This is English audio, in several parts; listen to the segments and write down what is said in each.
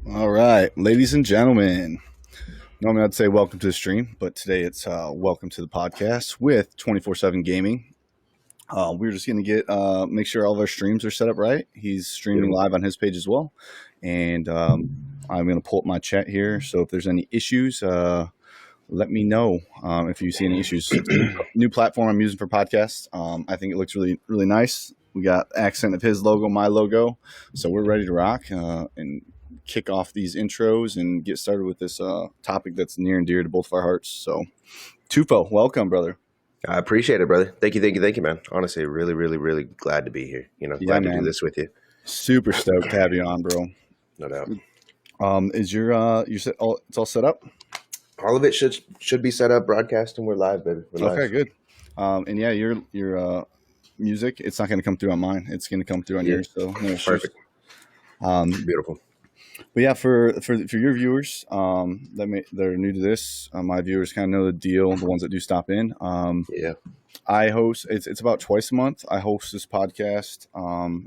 All right, ladies and gentlemen. Normally I'd say welcome to the stream, but today it's welcome to the podcast with 24/7 Gaming. We're just going to make sure all of our streams are set up right. He's streaming Beautiful. live on his page as well, and I'm going to pull up my chat here. So if there's any issues, let me know if you see any issues. It's a new platform I'm using for podcasts. I think it looks really nice. We got accent of his logo, my logo, so we're ready to rock and kick off these intros and get started with this topic that's near and dear to both of our hearts. So, Tufo, welcome, brother. I appreciate it, brother. Thank you, man. Honestly, really glad to be here. Yeah, Glad to do man. this with you. Super stoked to have you on, bro. No doubt. Is you said it's all set up? All of it should be set up, broadcasting. We're live, baby. We're Okay, live. good. And yeah, your music, it's not going to come through on mine. It's going to come through on yours. So no issues. Perfect. Beautiful. But yeah, for your viewers they're new to this, my viewers kind of know the deal. The ones that do stop in, Yeah. I host. It's about twice a month. I host this podcast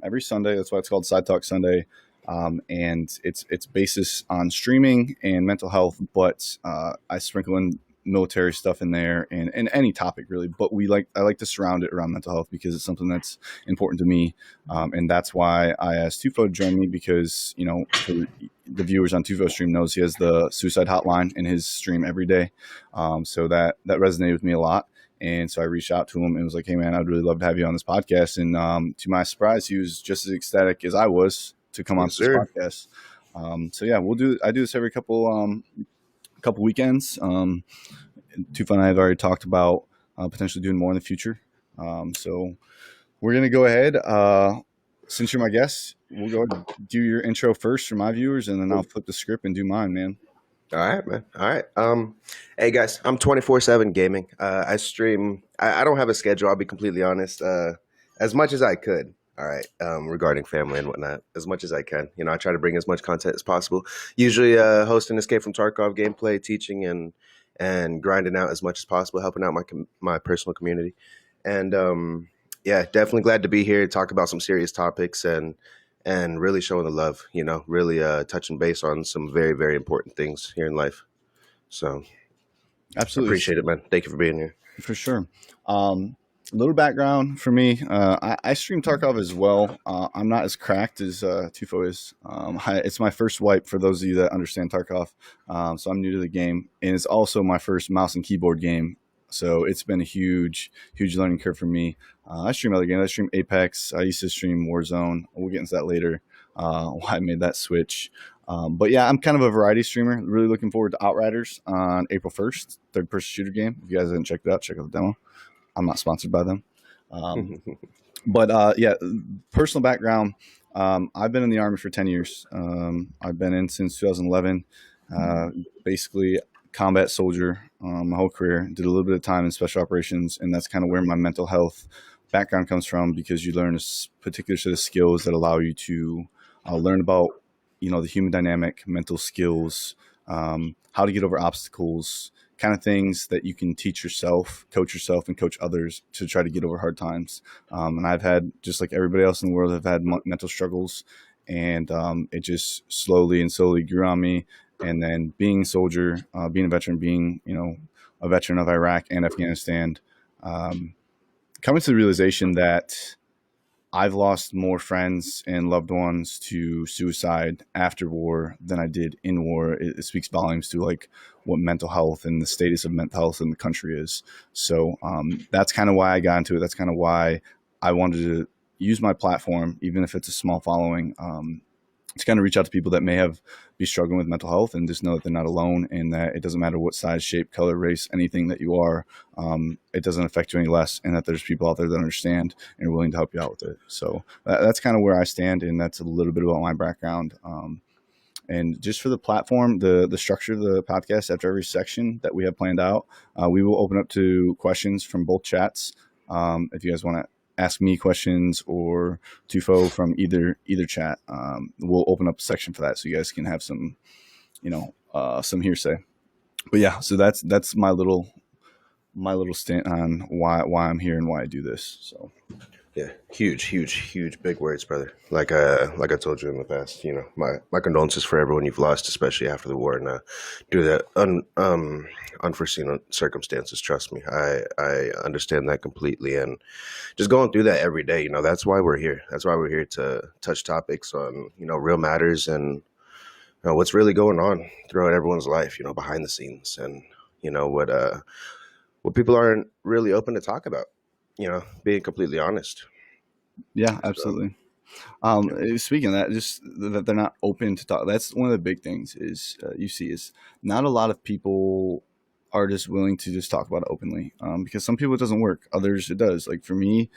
every Sunday. That's why it's called SideTalkSunday. And it's basis on streaming and mental health, but I sprinkle in military stuff in there and any topic really. But I like to surround it around mental health because it's something that's important to me, and that's why I asked Tufo to join me because for the viewers on Tufo stream knows he has the suicide hotline in his stream every day, so that resonated with me a lot. And so I reached out to him and was like, "Hey, man, I'd really love to have you on this podcast." And to my surprise, he was just as ecstatic as I was to come on Yes, to this sir. podcast. So yeah, I do this every couple weekends. Tufo and I have already talked about potentially doing more in the future. So we're gonna go ahead. Since you're my guest, we'll go ahead and do your intro first for my viewers, and then I'll flip the script and do mine, man. All right, man. All right. Hey guys, I'm 24/7 gaming. I stream. I don't have a schedule. I'll be completely honest. As much as I could. All right. Regarding family and whatnot, as much as I can. I try to bring as much content as possible. Usually, hosting Escape from Tarkov gameplay, teaching, and grinding out as much as possible, helping out my personal community. And yeah, definitely glad to be here, talk about some serious topics and really showing the love, really touching base on some very, very important things here in life. So Absolutely, appreciate it, man. Thank you for being here. for sure. A little background for me. I stream Tarkov as well. I'm not as cracked as Tufo is. It's my first wipe for those of you that understand Tarkov. So I'm new to the game, and it's also my first mouse and keyboard game. So it's been a huge learning curve for me. I stream other games. I stream Apex. I used to stream Warzone. We'll get into that later. Why I made that switch. But yeah, I'm kind of a variety streamer. Really looking forward to Outriders on April 1st, third-person shooter game. If you guys haven't checked it out, check out the demo. I'm not sponsored by them. But yeah, personal background. I've been in the Army for 10 years. I've been in since 2011. Basically, combat soldier my whole career. Did a little bit of time in special operations, and that's kind of where my mental health background comes from because you learn a particular set of skills that allow you to learn about the human dynamic, mental skills, how to get over obstacles, kind of things that you can teach yourself, and coach others to try to get over hard times. And I've had, just like everybody else in the world, I've had mental struggles, and it just slowly grew on me. And then being a soldier, being a veteran, being a veteran of Iraq and Afghanistan, coming to the realization that I've lost more friends and loved ones to suicide after war than I did in war. It speaks volumes to like what mental health and the status of mental health in the country is. So that's kind of why I got into it. That's kind of why I wanted to use my platform, even if it's a small following, to kind of reach out to people that may be struggling with mental health and just know that they're not alone, and that it doesn't matter what size, shape, color, race, anything that you are, it doesn't affect you any less, and that there's people out there that understand and are willing to help you out with it. So that's kind of where I stand, and that's a little bit about my background. And just for the platform, the structure of the podcast, after every section that we have planned out, we will open up to questions from both chats. If you guys want to ask me questions or Tufo from either chat, we'll open up a section for that so you guys can have some some hearsay. But yeah, so that's my little stint on why I'm here and why I do this. So Yeah, huge, big words, brother. Like I told you in the past, you know, my condolences for everyone you've lost, especially after the war and due to that unforeseen circumstances. Trust me, I understand that completely, and just going through that every day, you know, that's why we're here. That's why we're here to touch topics on, you know, real matters and what's really going on throughout everyone's life, you know, behind the scenes, and you know what people aren't really open to talk about. You know, being completely honest. Yeah, So. absolutely. Yeah. Speaking of that, just that they're not open to talk. That's one of the big things is you see is not a lot of people are just willing to just talk about it openly. Because some people it doesn't work, others it does. Like for me,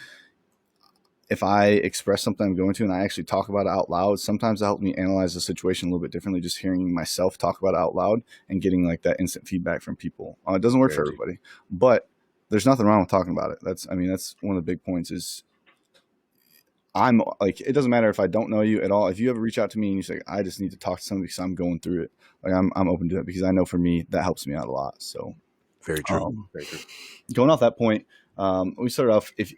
if I express something I'm going to and I actually talk about it out loud, sometimes it helps me analyze the situation a little bit differently. Just hearing myself talk about it out loud and getting like that instant feedback from people. It doesn't work for Very deep. everybody, but there's nothing wrong with talking about it. I mean, that's one of the big points is I'm like, it doesn't matter if I don't know you at all. If you ever reach out to me and you say, I just need to talk to somebody because I'm going through it, like I'm open to it because I know for me that helps me out a lot. So, Very true. um, Very true. going off that point, we started off if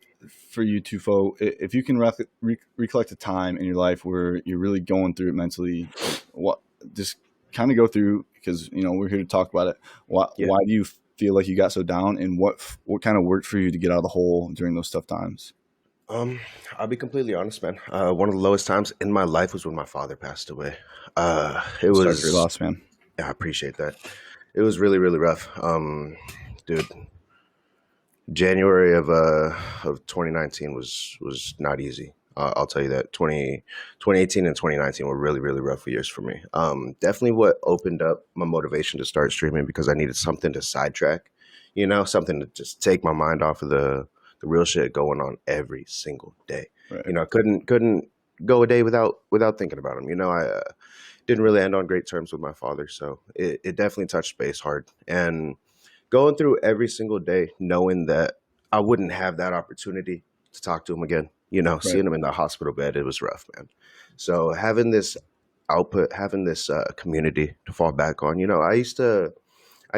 for you Tufo, if you can recollect a time in your life where you're really going through it mentally, what just kind of go through because you know we're here to talk about it. Yeah. Why do you feel like you got so down, and what kind of worked for you to get out of the hole during those tough times? Um, I'll be completely honest, man. One of the lowest times in my life was when my father passed away. It Sorry for your was. loss, man. Yeah, I appreciate that. It was really, really rough. Dude, January of 2019 was not easy. I'll tell you that 2018 and 2019 were really, really rough years for me. Definitely what opened up my motivation to start streaming because I needed something to sidetrack, you know, something to just take my mind off of the real shit going on every single day. You Right. know, I couldn't go a day without thinking about him. You know, I didn't really end on great terms with my father, so it definitely touched base hard. And going through every single day knowing that I wouldn't have that opportunity to talk to him again. You know, Right. seeing him in the hospital bed, it was rough, man. So having this output, having this community to fall back on, you know, I used to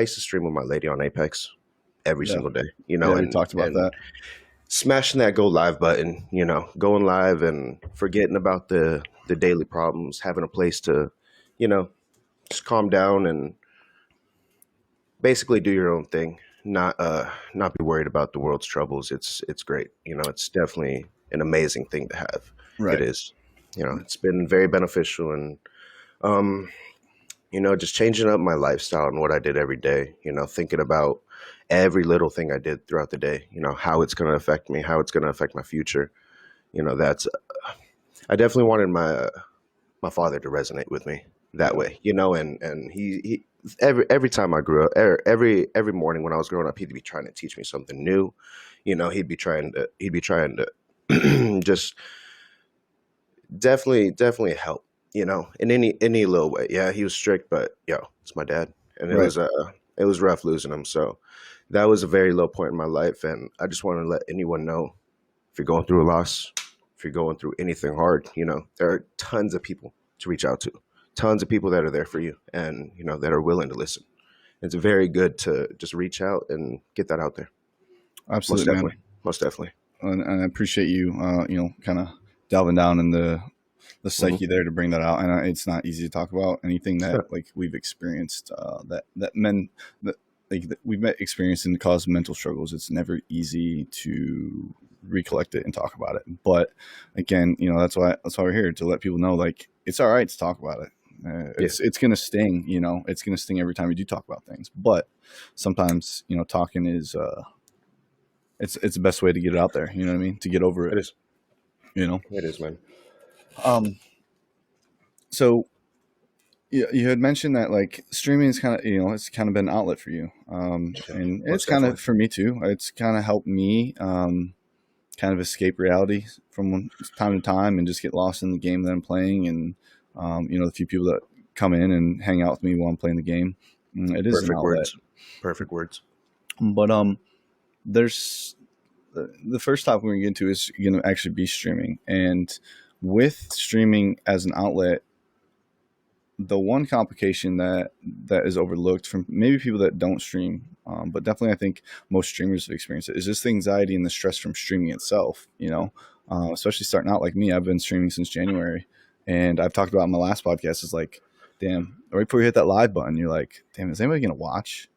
stream with my lady on Apex every Yeah. single day, you know, Yeah. We and talked about and that. smashing that go live button, you know, going live and forgetting about the daily problems, having a place to, you know, just calm down and basically do your own thing, not be worried about the world's troubles. It's great. You know, it's definitely an amazing thing to have. It Right. is. You know, it's been very beneficial and um, you know, just changing up my lifestyle and what I did every day, you know, thinking about every little thing I did throughout the day, you know, how it's going to affect me, how it's going to affect my future. You know, that's I definitely wanted my father to resonate with me that Yeah. way, you know, and he every time I grew up, every morning when I was growing up, he'd be trying to teach me something new, you know, he'd be trying to just definitely help, you know, in any little way. Yeah, he was strict, but yo, it's my dad, and Right. it was rough losing him. So that was a very low point in my life, and I just want to let anyone know if you're going through a loss, if you're going through anything hard, you know, there are tons of people to reach out to, tons of people that are there for you and, you know, that are willing to listen. It's very good to just reach out and get that out there. Most Absolutely, man. definitely. Most definitely. And I appreciate you, kind of delving down in the Hmm. psyche there to bring that out. And it's not easy to talk about anything that like we've experienced, that men that like that we've experienced and caused mental struggles. It's never easy to recollect it and talk about it. But again, that's why we're here to let people know like it's all right to talk about it. Yeah, It's gonna sting, it's gonna sting every time we do talk about things. But sometimes, talking is it's the best way to get it out there. You know what I mean? To get over it. it is. You know. It is, man. Um. So you had mentioned that like streaming is kind of it's kind of been an outlet for you. Yeah, And it's most kind of definitely. for me too. It's kind of helped me kind of escape reality from time to time and just get lost in the game that I'm playing and the few people that come in and hang out with me while I'm playing the game. It is an Perfect outlet. words. Perfect words. But there's the first topic we're going to get into is going to actually be streaming. And with streaming as an outlet, the one complication that is overlooked from maybe people that don't stream, but definitely I think most streamers have experienced it, is just the anxiety and the stress from streaming itself. Especially starting out like me. I've been streaming since January, and I've talked about in my last podcast is like, damn, right before you hit that live button, you're like, damn, is anybody gonna watch?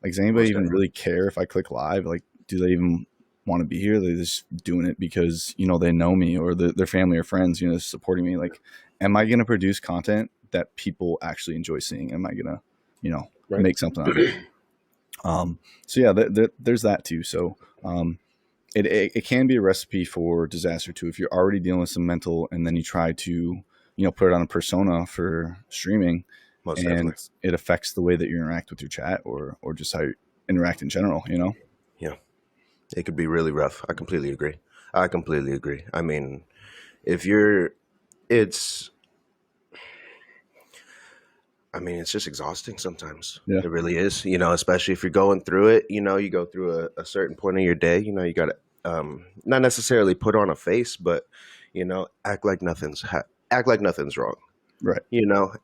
Like, does anybody Most even definitely. really care if I click live? Like, do they even want to be here? They're just doing it because they know me, or their family or friends supporting me. Like, am I gonna produce content that people actually enjoy seeing? Am I gonna Right. make something out of it? So yeah, there's that too. So it can be a recipe for disaster too if you're already dealing with some mental, and then you try to put it on a persona for streaming, Most definitely. and it affects the way that you interact with your chat, or just how you interact in general. Yeah. It could be really rough. I completely agree. I completely agree. I mean, if you're, it's, I mean, it's just exhausting sometimes. Yeah. It really is, especially if you're going through it, you go through a certain point of your day, you got to not necessarily put on a face, but, act like act like nothing's wrong, Right.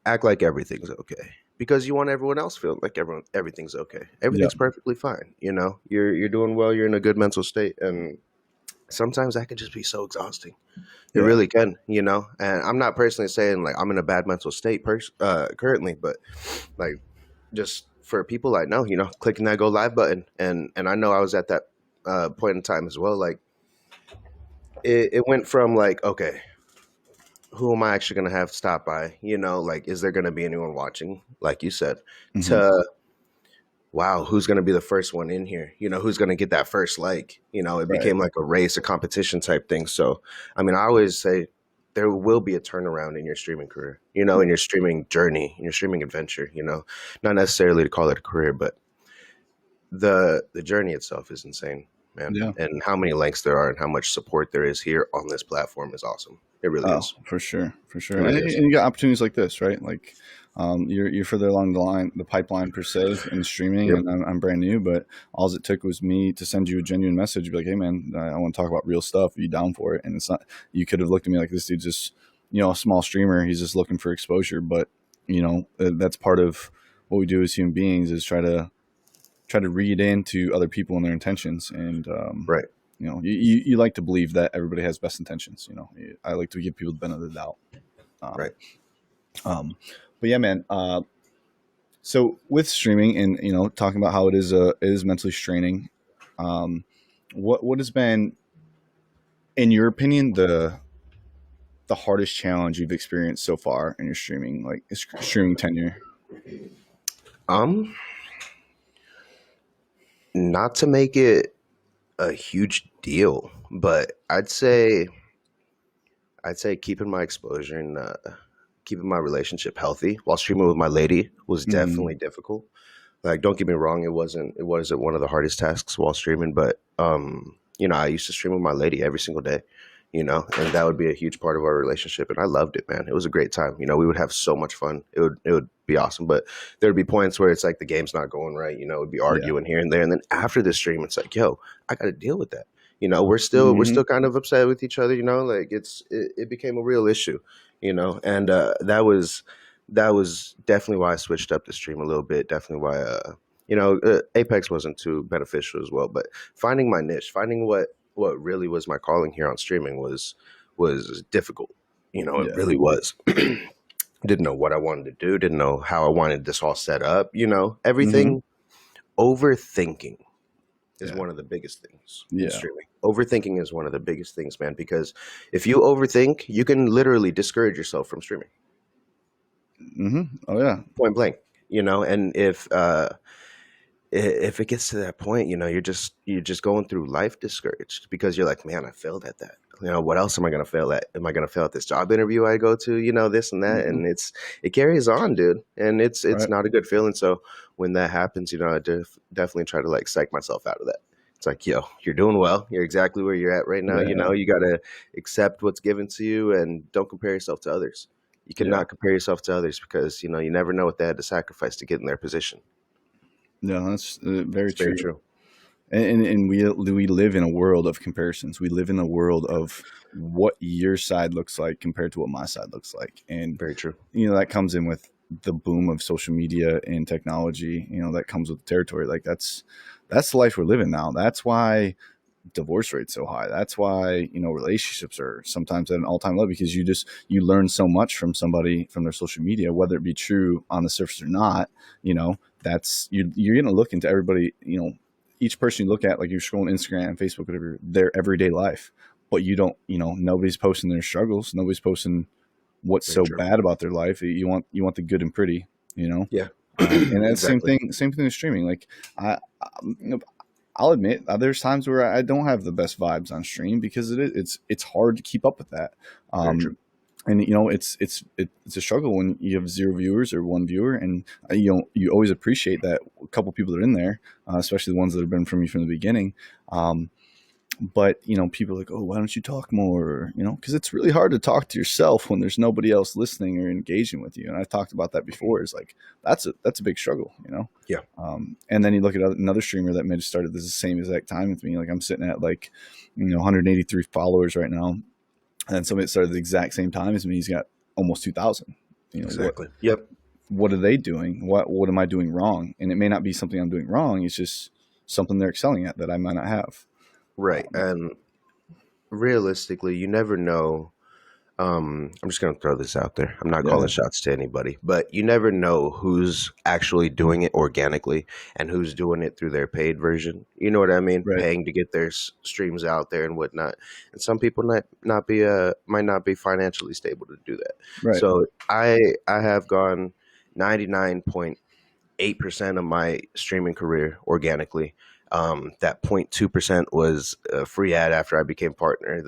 act like everything's okay because you want everyone else feeling like everything's okay. Yeah. Everything's perfectly fine. You're doing well. You're in a good mental state. And sometimes that can just be so exhausting. It Yeah. really can, and I'm not personally saying like I'm in a bad mental state currently, but like just for people I know, clicking that go live button, and I know I was at that point in time as well. Like it went from like, okay, who am I actually going to have stop by? Like, is there going to be anyone watching? Like you said, Hmm. to wow, who's going to be the first one in here? Who's going to get that first like? It Right. became like a race, a competition type thing. So, I mean, I always say there will be a turnaround in your streaming career, in your streaming journey, in your streaming adventure, not necessarily to call it a career, but the journey itself is insane, man. Yeah. And how many links there are and how much support there is here on this platform is awesome. It really Oh, is. for sure, for It sure, and, really is. and you got opportunities like this, right? Like, you're further along the pipeline per se in streaming, Yep. and I'm brand new. But all it took was me to send you a genuine message, be like, "Hey, man, I want to talk about real stuff. Are you down for it?" And it's not. You could have looked at me like, "This dude's just, a small streamer. He's just looking for exposure." But that's part of what we do as human beings is try to read into other people and their intentions, and Right. you like to believe that everybody has best intentions. I like to give people the benefit of the doubt. Um, Right. um, but yeah, man. So with streaming and talking about how it is mentally straining, um, what has been, in your opinion, the hardest challenge you've experienced so far in your streaming tenure? Um, Not to make it a huge deal, but I'd say keeping my exposure and keeping my relationship healthy while streaming with my lady was definitely Mm, difficult. Like, don't get me wrong, it wasn't one of the hardest tasks while streaming, but I used to stream with my lady every single day, and that would be a huge part of our relationship, and I loved it, man. It was a great time. We would have so much fun. It would be awesome, but there would be points where it's like the game's not going right. We'd be yeah. arguing here and there, and then after the stream, it's like, yo, I got to deal with that. We're Hmm. still kind of upset with each other. Like it became a real issue. And that was definitely why I switched up the stream a little bit. Definitely why Apex wasn't too beneficial as well. But finding my niche, finding what really was my calling here on streaming was difficult. It Yeah. really was. Didn't know what I wanted to do. Didn't know how I wanted this all set up. Hmm. Everything. Overthinking is Yeah. one of the biggest things in Yeah. streaming. Overthinking is one of the biggest things, man. Because if you overthink, you can literally discourage yourself from streaming. Hmm. Oh yeah. Point blank. And if it gets to that point, you're just going through life discouraged because you're like, man, I failed at that. What else am I going to fail at? Am I going to fail at this job interview I go to? This and that, Hmm. and it carries on, dude, and it's Right. not a good feeling. So when that happens, I definitely try to like psych myself out of that. It's like, yo, you're doing well. You're exactly where you're at right now. Yeah. You got to accept what's given to you and don't compare yourself to others. You Yeah. cannot compare yourself to others because you never know what they had to sacrifice to get in their position. Yeah. That's very It's very true. true. And we live in a world of comparisons. We live in a world of what your side looks like compared to what my side looks like, and Very true. that comes in with the boom of social media and technology, that comes with the territory. Like that's the life we're living now. That's why divorce rate's so high. That's why, relationships are sometimes at an all-time low, because you learn so much from somebody from their social media, whether it be true on the surface or not. That's you're going to look into everybody, each person you look at, like you're scrolling Instagram, Facebook, whatever, their everyday life, but you don't, nobody's posting their struggles. Nobody's posting what's Very so true. bad about their life. You want the good and pretty, Yeah. and that's Exactly. same thing with streaming. Like I'll admit there's times where I don't have the best vibes on stream, because it's hard to keep up with that. Very true. And it's a struggle when you have 0 viewers or 1 viewer, and you always appreciate that a couple people that are in there, especially the ones that have been from you from the beginning. But people are like, oh, why don't you talk more? Because it's really hard to talk to yourself when there's nobody else listening or engaging with you. And I've talked about that before. It's like that's a big struggle. Yeah. And then you look at another streamer that may have started this the same exact time with me. Like I'm sitting at 183 followers right now, and somebody that started the exact same time as me, he's got almost 2,000. Exactly. Yep. What are they doing? What am I doing wrong? And it may not be something I'm doing wrong. It's just something they're excelling at that I might not have. Right. And realistically, you never know. I'm just going to throw this out there. I'm not calling Yeah, shots to anybody, but you never know who's actually doing it organically and who's doing it through their paid version. You know what I mean? right, Paying to get their streams out there and whatnot. And some people might not be financially stable to do that. right, So I have gone 99.8% of my streaming career organically. That 0.2% was a free ad after I became partner.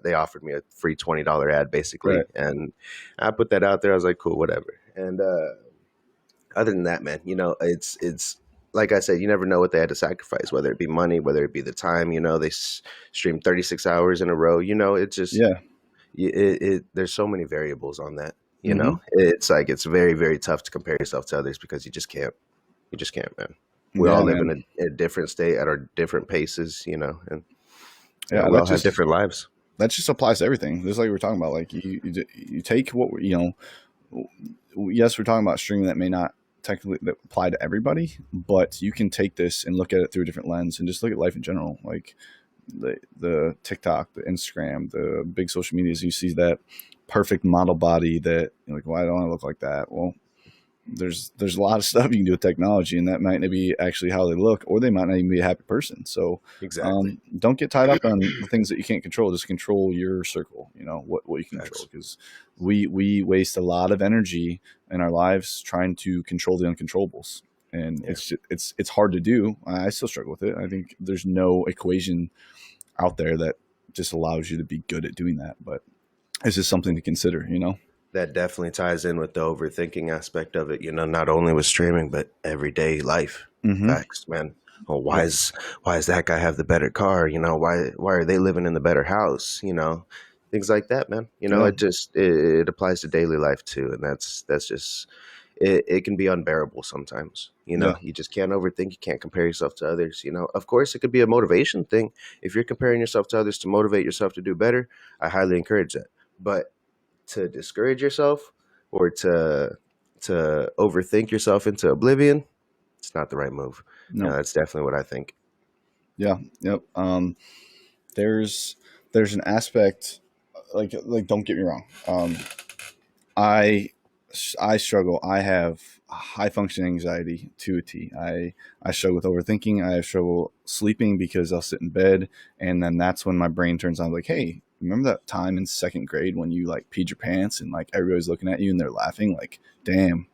They offered me a free $20 ad right. basically, and I put that out there. I was like, cool, whatever. And other than that, man, it's like I said, you never know what they had to sacrifice, whether it be money, whether it be the time. They stream 36 hours in a row. It just Yeah. there's so many variables on that. Hmm. It's like it's very very tough to compare yourself to others because you just can't. You just can't, man. We Yeah, all live in man. a different state at our different paces, and Yeah, we all have different lives. that just applies to everything. Just like we were talking about, like you take what yes, we're talking about streaming that may not technically that apply to everybody, but you can take this and look at it through a different lens and just look at life in general. Like the TikTok, the Instagram, the big social medias, you see that perfect model body that you're like, why don't I look like that? Well, there's a lot of stuff you can do with technology, and that might not be actually how they look, or they might not even be a happy person. So Exactly. don't get tied up on the things that you can't control. Just control your circle. What you can control, Facts. because we waste a lot of energy in our lives trying to control the uncontrollables, and Yeah. it's hard to do. I still struggle with it. I think there's no equation out there that just allows you to be good at doing that, but it's just something to consider. That definitely ties in with the overthinking aspect of it, not only with streaming, but everyday life. Hmm. Facts, man. Oh, why is that guy have the better car? Why are they living in the better house? Things like that, man. Yeah, It applies to daily life too, and that's just it can be unbearable sometimes. yeah, You just can't overthink. You can't compare yourself to others. Of course, it could be a motivation thing. If you're comparing yourself to others to motivate yourself to do better, I highly encourage that. But to discourage yourself or to overthink yourself into oblivion, it's not the right move. no, That's definitely what I think. yeah, yep. There's an aspect, like don't get me wrong. I I struggle. I have high function anxiety to a T. I struggle with overthinking. I struggle sleeping because I'll sit in bed, and then that's when my brain turns on. Like, hey, remember that time in second grade when you like peed your pants and like everybody's looking at you and they're laughing? Like, damn,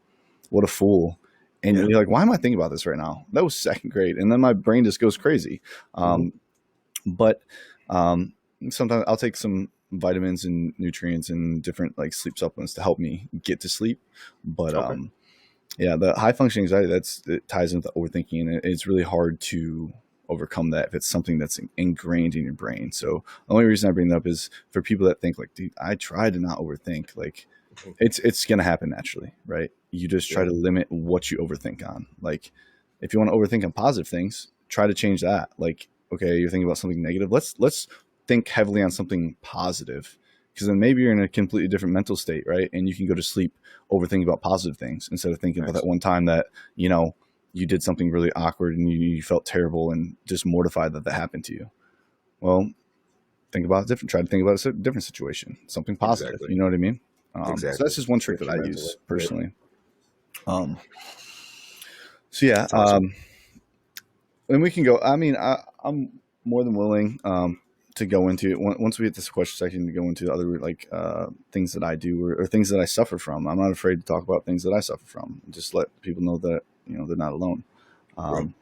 what a fool. And Yeah. you're like, why am I thinking about this right now? That was second grade, and then my brain just goes crazy. Hmm. Um, but um, sometimes I'll take some vitamins and nutrients and different like sleep supplements to help me get to sleep. But Okay. yeah, the high function anxiety, it ties into overthinking, and it's really hard to overcome that if it's something that's ingrained in your brain. So the only reason I bring that up is for people that think like, dude, I try to not overthink. Like Mhm. it's gonna happen naturally, right? You just try Yeah. to limit what you overthink on. Like if you want to overthink on positive things, try to change that. Like, okay, you're thinking about something negative. Let's think heavily on something positive because then maybe you're in a completely different mental state, right? And you can go to sleep overthinking about positive things instead of thinking about Nice. that one time that, you did something really awkward and you felt terrible and just mortified that that happened to you. Well, think about it different. Try to think about a different situation, something positive. Exactly. You know what I mean? So Exactly. that's just one trick that Shift I your mentally. use Right. personally. Um, so yeah, That's awesome. and we can go. I mean, I'm more than willing to go into it once we hit this question section to go into other like things that I do or things that I suffer from. I'm not afraid to talk about things that I suffer from. Just let people know that they're not alone. Right. Um,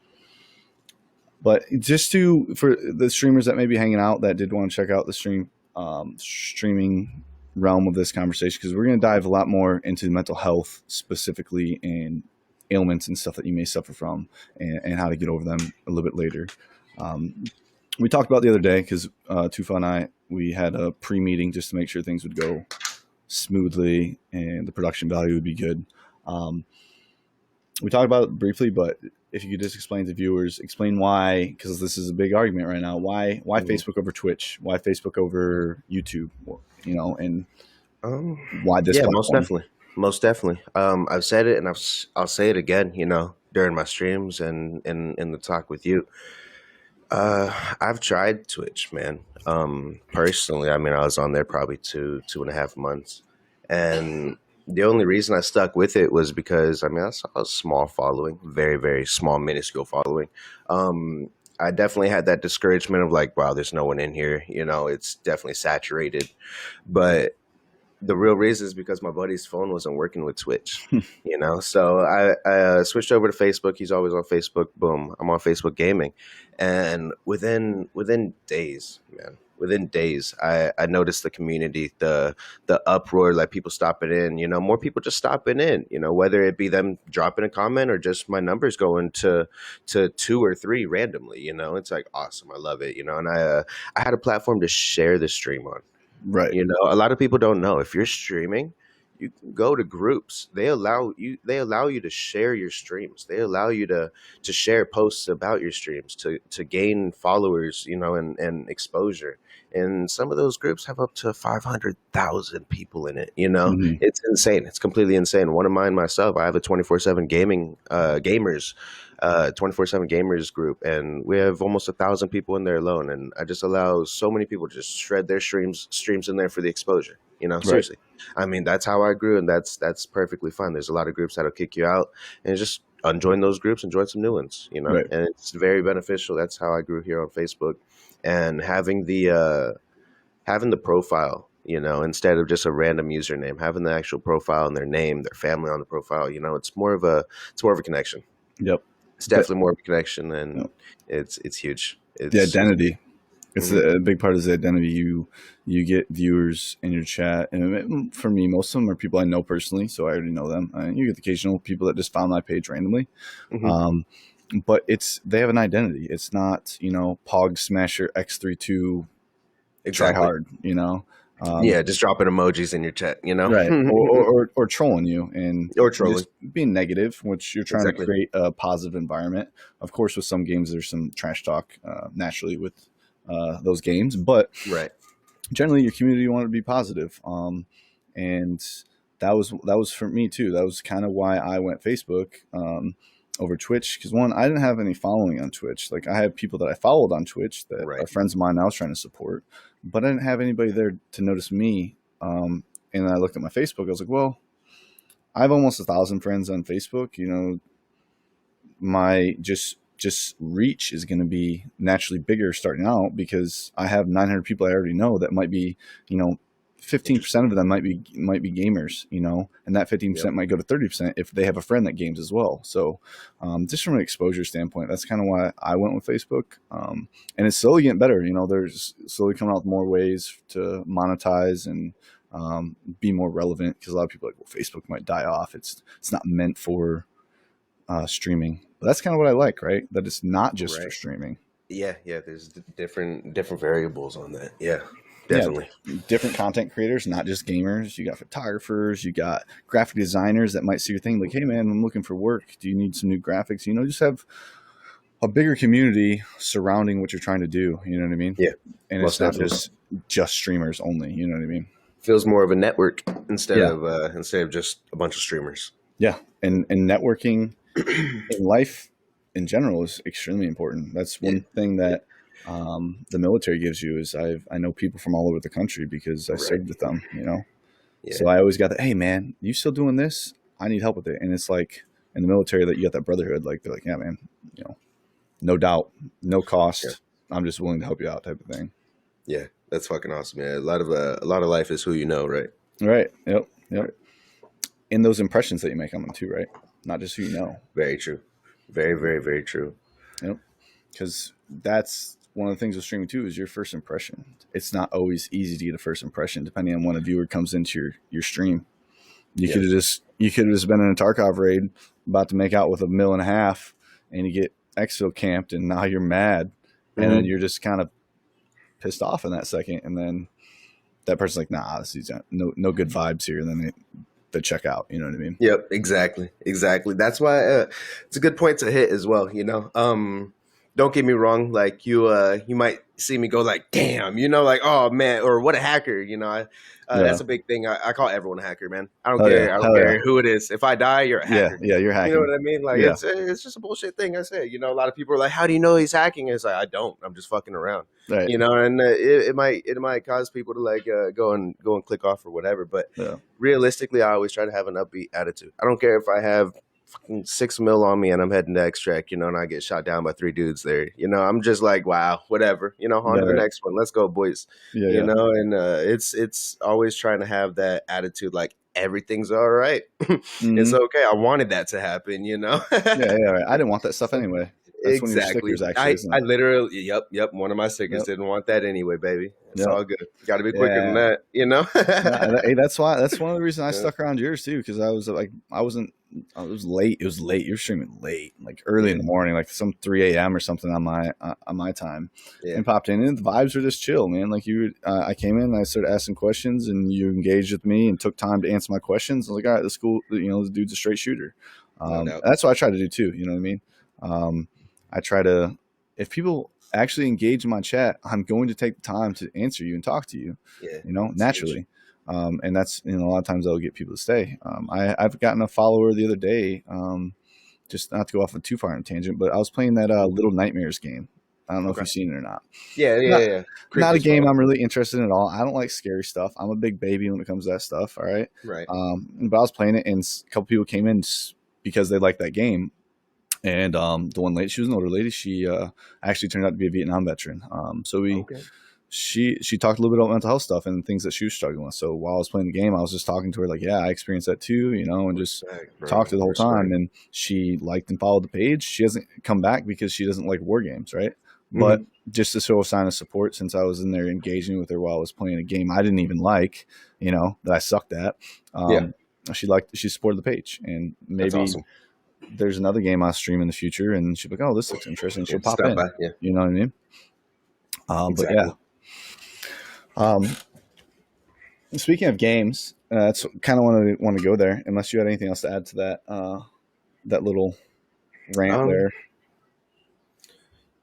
but just for the streamers that may be hanging out that did want to check out the streaming realm of this conversation, because we're going to dive a lot more into mental health specifically and ailments and stuff that you may suffer from and how to get over them a little bit later. We talked about the other day because Tufa and I, we had a pre-meeting just to make sure things would go smoothly and the production value would be good. We talked about it briefly, but if you could just explain to viewers, explain why, because this is a big argument right now. Why Facebook over Twitch? Why Facebook over YouTube? And why this Yeah, most platform? definitely. Most definitely. I've said it and I'll say it again, during my streams and in the talk with you. I've tried Twitch, man. Personally, I mean, I was on there probably 2.5 months, and the only reason I stuck with it was because I mean I saw a small following, very very small, minuscule following. I definitely had that discouragement of like, wow, there's no one in here. It's definitely saturated, but the real reason is because my buddy's phone wasn't working with Twitch, So I switched over to Facebook. He's always on Facebook. Boom, I'm on Facebook Gaming, and within days, man, within days, I noticed the community, the uproar, like people stopping in. More people just stopping in. Whether it be them dropping a comment or just my numbers going to 2 or 3 randomly. It's like awesome. I love it. And I had a platform to share the stream on. Right. A lot of people don't know if you're streaming, you can go to groups. They allow you to share your streams. They allow you to share posts about your streams to gain followers, and exposure. And some of those groups have up to 500,000 people in it. Mm-hmm. It's insane. It's completely insane. One of mine myself, I have a 24/7 gamers 24/7 gamers group, and we have almost 1,000 people in there alone. And I just allow so many people to just shred their streams in there for the exposure. Right. Seriously. I mean, that's how I grew, and that's perfectly fine. There's a lot of groups that'll kick you out, and just unjoin those groups and join some new ones. Right. And it's very beneficial. That's how I grew here on Facebook, and having the profile. Instead of just a random username, having the actual profile and their name, their family on the profile. It's more of a connection. Yep. It's definitely more of a connection, Yep. and it's huge. The It's identity. It's mhm. a big part of the identity. You get viewers in your chat, and for me, most of them are people I know personally, so I already know them. You get the occasional people that just found my page randomly, Mhm. um, but they have an identity. It's not Pog Smasher X32 try Exactly. hard. Yeah, just dropping emojis in your chat, Right, or trolling you and or trolling. just being negative, which you're trying to Exactly. create a positive environment. Of course, with some games, there's some trash talk naturally with those games, but Right. generally, your community wanted to be positive. And that was for me too. That was kind of why I went Facebook over Twitch, because one, I didn't have any following on Twitch. Like I had people that I followed on Twitch that Right. are friends of mine I was trying to support, but I didn't have anybody there to notice me. And I looked at my Facebook. I was like, well, I have almost 1,000 friends on Facebook. My just reach is going to be naturally bigger starting out because I have 900 people I already know that might be, 15% of them might be gamers, and that 15% Yep. might go to 30% if they have a friend that games as well. So, just from an exposure standpoint, that's kind of why I went with Facebook. And it's slowly getting better. There's slowly coming out with more ways to monetize and be more relevant, because a lot of people are like, well, Facebook might die off. It's not meant for streaming. But that's kind of what I like, right? That it's not just for Right. streaming. Yeah. Yeah. There's different variables on that. Yeah. Yeah, Definitely. different content creators, not just gamers. You got photographers, you got graphic designers that might see your thing like, hey man, I'm looking for work. Do you need some new graphics? Just have a bigger community surrounding what you're trying to do. You know what I mean? Yeah. And it's Most not definitely. just streamers only. You know what I mean? Feels more of a network Yeah, instead of just a bunch of streamers. yeah, and networking in life in general is extremely important. That's Yeah, one thing yeah, that the military gives you is I know people from all over the country because I right. served with them, you know. Yeah. So I always got that. Hey, man, you still doing this? I need help with it. And it's like in the military that you got that brotherhood. Like they're like, yeah, man, you know, no doubt, no Yeah. cost. I'm just willing to help you out, type of thing. Yeah. That's fucking awesome, man. A lot of life is who you know, right? Right. Yep. Yep. Right. And those impressions that you make on them too, right? Not just who you know. Very true. Very, very, very true. Yep. Because that's one of the things with streaming too is your first impression. It's not always easy to get a first impression, depending on when a viewer comes into your stream. Yes. You could have just been in a Tarkov raid about to make out with a mill and a half, and you get exfil camped, and now you're mad, and then Mm-hmm. you're just kind of pissed off in that second, and then that person's like, nah, this is no good vibes here, and then they check out. You know what I mean? Yep, exactly, exactly. That's why it's a good point to hit as well. Don't get me wrong. Like you might see me go like, "Damn," like, "Oh man," or "What a hacker." Yeah. That's a big thing. I call everyone a hacker, man. I don't Oh yeah. care. I don't Hell yeah. care who it is. If I die, you're a Yeah. hacker. Yeah. You're You know hacking. what I mean? Like Yeah. it's just a bullshit thing. I say. A lot of people are like, "How do you know he's hacking?" It's like I don't. I'm just fucking around. Right. And it might cause people to like go and click off or whatever. But Yeah. realistically, I always try to have an upbeat attitude. I don't care if I have fucking 6 mil on me and I'm heading to extract, and I get shot down by 3 dudes there. I'm just like, wow, whatever. On Yeah. to the Right. next one. Let's go, boys. Yeah. Yeah. And it's always trying to have that attitude, like everything's all right. It's Mm-hmm. okay. I wanted that to happen. Yeah. Yeah. Right. I didn't want that stuff So, anyway. That's one of your exactly. stickers, actually, I isn't it? literally, yep. One of my stickers Yep. didn't want that anyway, baby. It's Yep. all good. Got to be quicker than Yeah. that. Hey, that's one of the reasons I Yeah. stuck around yours too, because I was like, I wasn't. It was late. It was late. You're streaming late, like early in Yeah. the morning, like some 3 a.m. or something on my time, Yeah. and popped in. And the vibes were just chill, man. Like I came in, and I started asking questions, and you engaged with me and took time to answer my questions. I was like, all right, this cool. This dude's a straight shooter. No doubt. That's what I try to do too. You know what I mean? I try to, if people actually engage in my chat, I'm going to take the time to answer you and talk to you, Yeah. naturally. And that's, a lot of times that'll get people to stay. I've gotten a follower the other day, just not to go off a too far on a tangent, but I was playing that Little Nightmares game. I don't know if Okay. you've seen it or not. Yeah. Not Creepy a as game fuck. I'm really interested in at all. I don't like scary stuff. I'm a big baby when it comes to that stuff. All right. Right. But I was playing it, and a couple people came in because they liked that game. And the one lady, she was an older lady. She actually turned out to be a Vietnam veteran. Okay. She talked a little bit about mental health stuff and things that she was struggling with. So while I was playing the game, I was just talking to her like, yeah, I experienced that too, and just Respect, bro. talked to her the whole time. Respect. And she liked and followed the page. She hasn't come back because she doesn't like war games, right? Mm-hmm. But just to show a sign of support, since I was in there engaging with her while I was playing a game I didn't even like, that I sucked at. Yeah. She supported the page, and That's maybe awesome. there's another game I'll stream in the future, and she'll be like, oh, this looks interesting. She'll Yeah, pop stop in. by. Yeah. You know what I mean? But Exactly. yeah. Speaking of games, that's kind of want to go there. Unless you had anything else to add to that little rant there.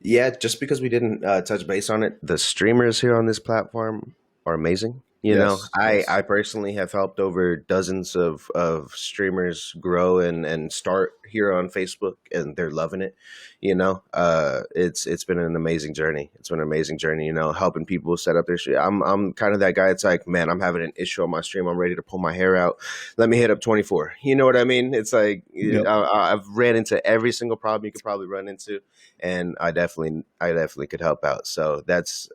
Yeah, just because we didn't touch base on it, the streamers here on this platform are amazing. Yes. I personally have helped over dozens of streamers grow and start here on Facebook, and they're loving it. It's been an amazing journey. It's been an amazing journey. Helping people set up their stream. I'm kind of that guy. It's like, man, I'm having an issue on my stream. I'm ready to pull my hair out. Let me hit up 24. You know what I mean? It's like Yep. I've ran into every single problem you could probably run into, and I definitely could help out. So that's.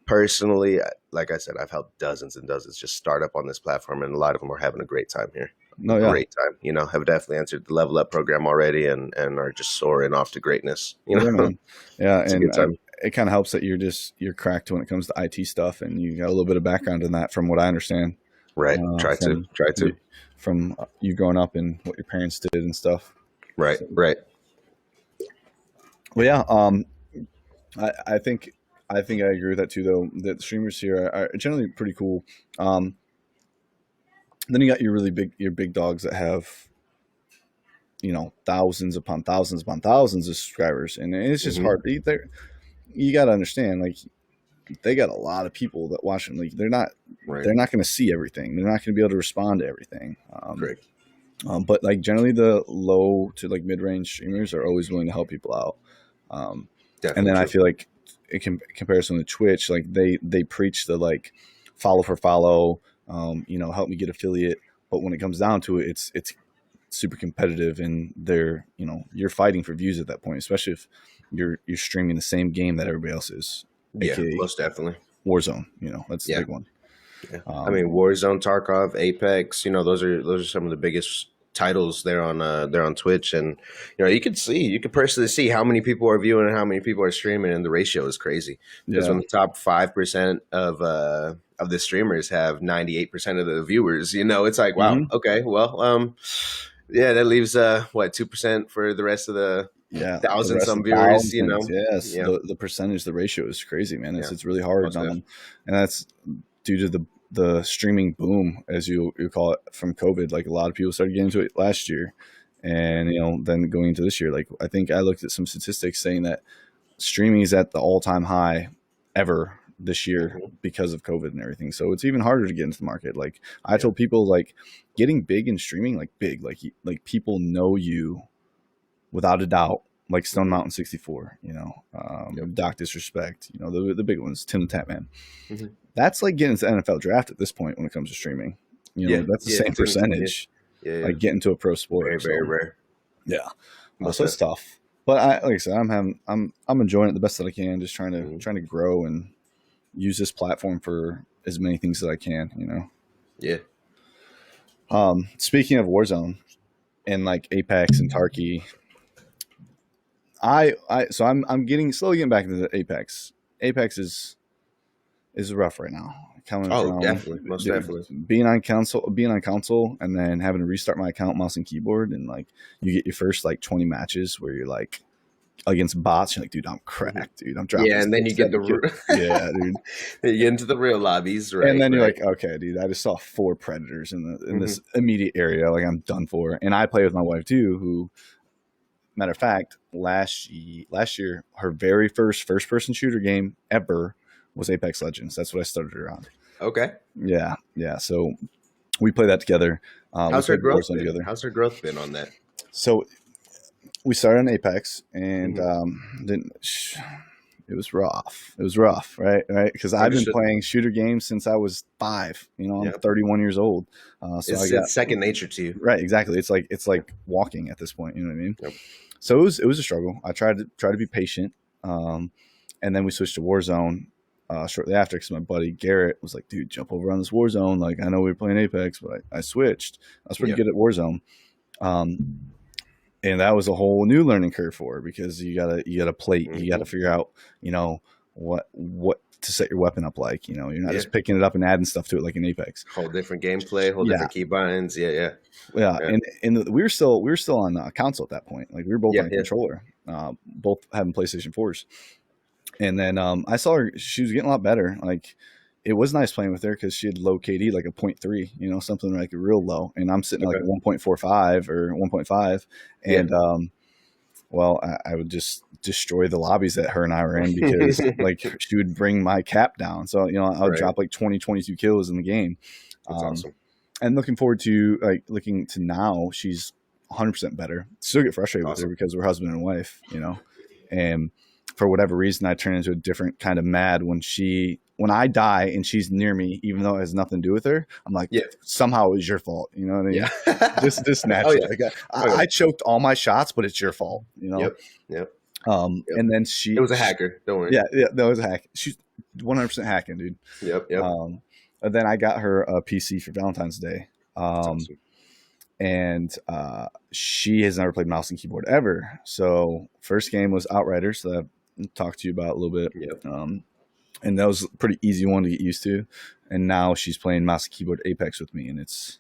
Personally, like I said, I've helped dozens and dozens just start up on this platform, and a lot of them are having a great time here. No, yeah. Great time. Have definitely entered the level up program already, and are just soaring off to greatness. Yeah, man. Yeah, It's a and good time. it kind of helps that you're cracked when it comes to IT stuff, and you got a little bit of background in that, from what I understand. Right. Try to. From you growing up and what your parents did and stuff. Right. So, Right. well, yeah. I think I agree with that too, though. That streamers here are generally pretty cool. Then you got your big dogs that have, thousands upon thousands upon thousands of subscribers, and it's just hard. You got to understand, like, they got a lot of people that watch them. Like Right. they're not going to see everything. They're not going to be able to respond to everything. Correct. But like generally, the low to like mid range streamers are always willing to help people out. Um, and Definitely then I true. feel like in comparison to Twitch, like they preach the like follow for follow, help me get affiliate. But when it comes down to it, it's super competitive, and you're fighting for views at that point, especially if you're streaming the same game that everybody else is, Yeah, aka most definitely. Warzone. That's the Yeah. big one. Yeah. I Um, mean, Warzone, Tarkov, Apex, those are some of the biggest titles there on Twitch, and you can personally see how many people are viewing and how many people are streaming, and the ratio is crazy because yeah. when the top 5% of the streamers have 98% of the viewers, it's like, wow, Hmm. okay, well, yeah, that leaves what, 2% for the rest of the Yeah, the thousand rest some of viewers, thousands. Yes, yeah, the percentage, the ratio is crazy, man. yeah, It's really hard, most def. and that's due to the streaming boom, as you call it, from COVID. Like a lot of people started getting into it last year, and then going into this year. Like I think I looked at some statistics saying that streaming is at the all time high ever this year Mhm. because of COVID and everything. So it's even harder to get into the market. Like I Yeah. told people, like getting big in streaming, like big, like people know you without a doubt, like Stone Mhm. Mountain 64, Yep. Doc Disrespect, the big ones, Tim the Tap Man. Mhm. That's like getting to the NFL draft at this point when it comes to streaming. Yeah, That's the yeah, same 10, yeah, percentage, yeah, yeah. like getting to a pro Very, sport. very So rare. yeah, Most so it's def. tough. But like I said, I'm enjoying it the best that I can, just Mhm. trying to grow and use this platform for as many things that I can. Yeah. Speaking of Warzone and like Apex and Tarky, so I'm getting slowly getting back into the Apex. Apex is rough right now. Coming Oh, from definitely, most definitely. being on console, and then having to restart my account, mouse and keyboard, and like you get your first like 20 matches where you're like against bots. You're like, dude, I'm Mhm. cracked, dude. I'm dropping Yeah, and then you six, get seven kills. Yeah, dude. you get into the real lobbies, And right? then you're Right. like, okay, dude, I just saw 4 predators in Hmm. this immediate area. Like I'm done for. And I play with my wife too, who, matter of fact, last year, her very first person shooter game ever was Apex Legends. That's what I started her on. Okay. Yeah, yeah. So we play that together. We How's her played growth Warzone been? together. How's her growth been on that? So we started on Apex, and Hmm. didn't. It was rough. It was rough, right? Right? Because I've been Understood. playing shooter games since I was 5. I'm Yeah. 31 years old, so I got It's second nature to you. right. Exactly. It's like walking at this point. You know what I mean? Yep. So it was a struggle. I tried to be patient, um, and then we switched to Warzone shortly after because my buddy Garrett was like, "Dude, jump over on this Warzone." Like I know we were playing Apex, but I switched. I was pretty Yeah. good at Warzone. Um, and that was a whole new learning curve for her because you gotta plate, you gotta Hmm. figure out, what to set your weapon up like. You're not Yeah. just picking it up and adding stuff to it like in Apex. Whole different gameplay, whole Yeah, different key binds. Yeah, yeah, yeah, yeah, and we were still on console at that point. Like we were both yeah, on a yeah. controller, both having PlayStation 4s. And then I saw her; she was getting a lot better. Like it was nice playing with her because she had low KD, like a 0.3, something like real low, and I'm sitting at like Okay. a 1.45 or 1.5, Yeah. and well, I would just destroy the lobbies that her and I were in because like she would bring my cap down. So, I would Right. drop like 20, 22 kills in the game. That's Um, awesome. and looking forward to looking to now she's 100% better. Still get frustrated with her Awesome. because we're husband and wife, and for whatever reason, I turn into a different kind of mad when I die and she's near me, even though it has nothing to do with her. I'm like, Yeah. somehow it was your fault. You know what I mean? Yeah. Just Oh naturally. yeah. Like, Oh yeah. I choked all my shots, but it's your fault. Yep. Yep. Yep. And then It was a hacker. Don't worry. yeah, that was a hack. She's 100% hacking, dude. Yep. Yep. And then I got her a PC for Valentine's Day. That's awesome. And she has never played mouse and keyboard ever. So first game was Outriders that I talked to you about a little bit. Yep. And that was a pretty easy one to get used to. And now she's playing mouse and keyboard Apex with me, and it's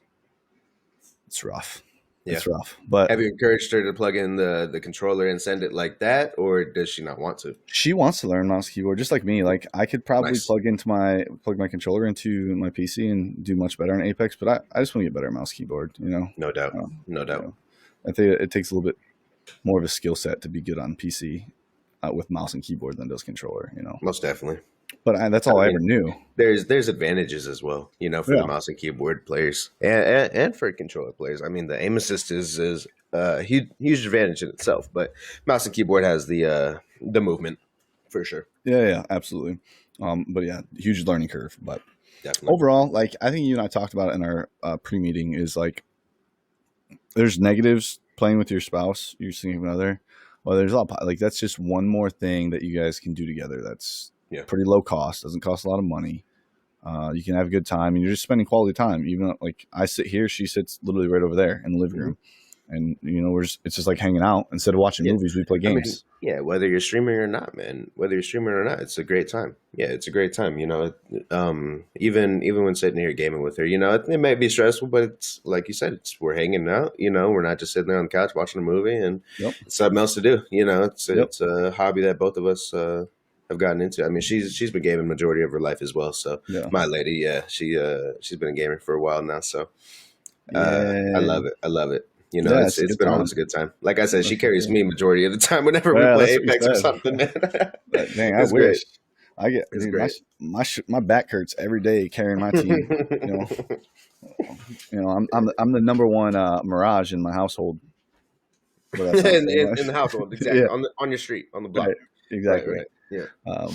rough. Yeah. It's rough. But Have you encouraged her to plug in the controller and send it like that, or does she not want to? she wants to learn mouse and keyboard just like me. Like I could probably Nice. plug my controller into my PC and do much better in Apex, but I just want to get better at mouse keyboard. No doubt. No You doubt. know, I think it takes a little bit more of a skill set to be good on PC with mouse and keyboard than does controller. Most definitely. but that's I all I ever mean, knew. there's advantages as well, for the Yeah, mouse and keyboard players and for controller players. I mean, the aim assist is a huge advantage in itself, but mouse and keyboard has the movement for sure. yeah, absolutely. But yeah, huge learning curve. But Definitely. overall, like I think you and I talked about it in our pre-meeting is like there's negatives playing with your spouse, your significant other. Well, there's a lot like that's just one more thing that you guys can do together. That's Yeah. pretty low cost, doesn't cost a lot of money. You can have a good time, and you're just spending quality time. Even like I sit here, she sits literally right over there in the living Hmm. room, and it's just like hanging out. Instead of watching Yeah. movies, we play I mean, games. yeah, whether you're streaming or not, man, whether you're streaming or not, it's a great time. Yeah, it's a great time. Even when sitting here gaming with her, it may be stressful, but it's like you said, we're hanging out. We're not just sitting there on the couch watching a movie, and Yep, it's something else to do. It's yep, it's a hobby that both of us have gotten into. I mean, she's been gaming majority of her life as well. So yeah, my lady, yeah, she's been a gamer for a while now. So I yeah, love it. I love it. yeah. It's It's a it's good been time. always a good time. Like I said, For she carries sure. me majority of the time whenever we Yeah, play that's what you Apex or said. something, man. Dang, I It's great. wish. I get It's dude, great. my back hurts every day carrying my team. You know, I'm the number one Mirage in my household, but that's not saying in much. the household, exactly Yeah, on your street, on the block. right, Right, exactly. right. Yeah.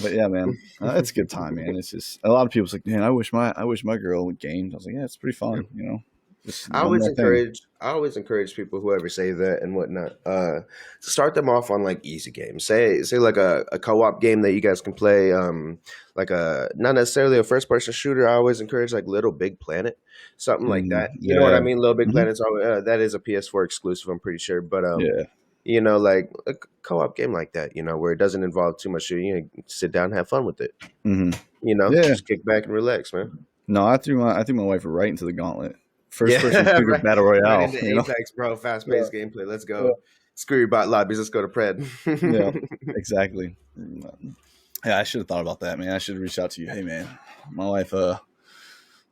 But yeah, man, it's a good time, man. It's just a lot of people's like, man, I wish my girl would game. I was like, yeah, it's pretty fun. Just one more thing. I always encourage people, whoever say that and whatnot, to start them off on like easy games. Say like a co-op game that you guys can play, like a not necessarily a first person shooter. I always encourage like Little Big Planet, something like that. You know what I Yeah, mean? Little Big hmm, Planet's that is a PS4 exclusive, I'm pretty sure. But yeah, like a co-op game like that, where it doesn't involve too much shooting, sit down and have fun with it. hmm, yeah. Just kick back and relax, man. No, I threw my wife right into the gauntlet. First Yeah, person shooter right, battle right royale. into Apex, bro. Fast Yeah, paced gameplay. Let's yeah, go. Screw your bot lobbies. Let's go to Pred. yeah, exactly. Yeah, I should have thought about that, man. I should have reached out to you. Hey, man, my wife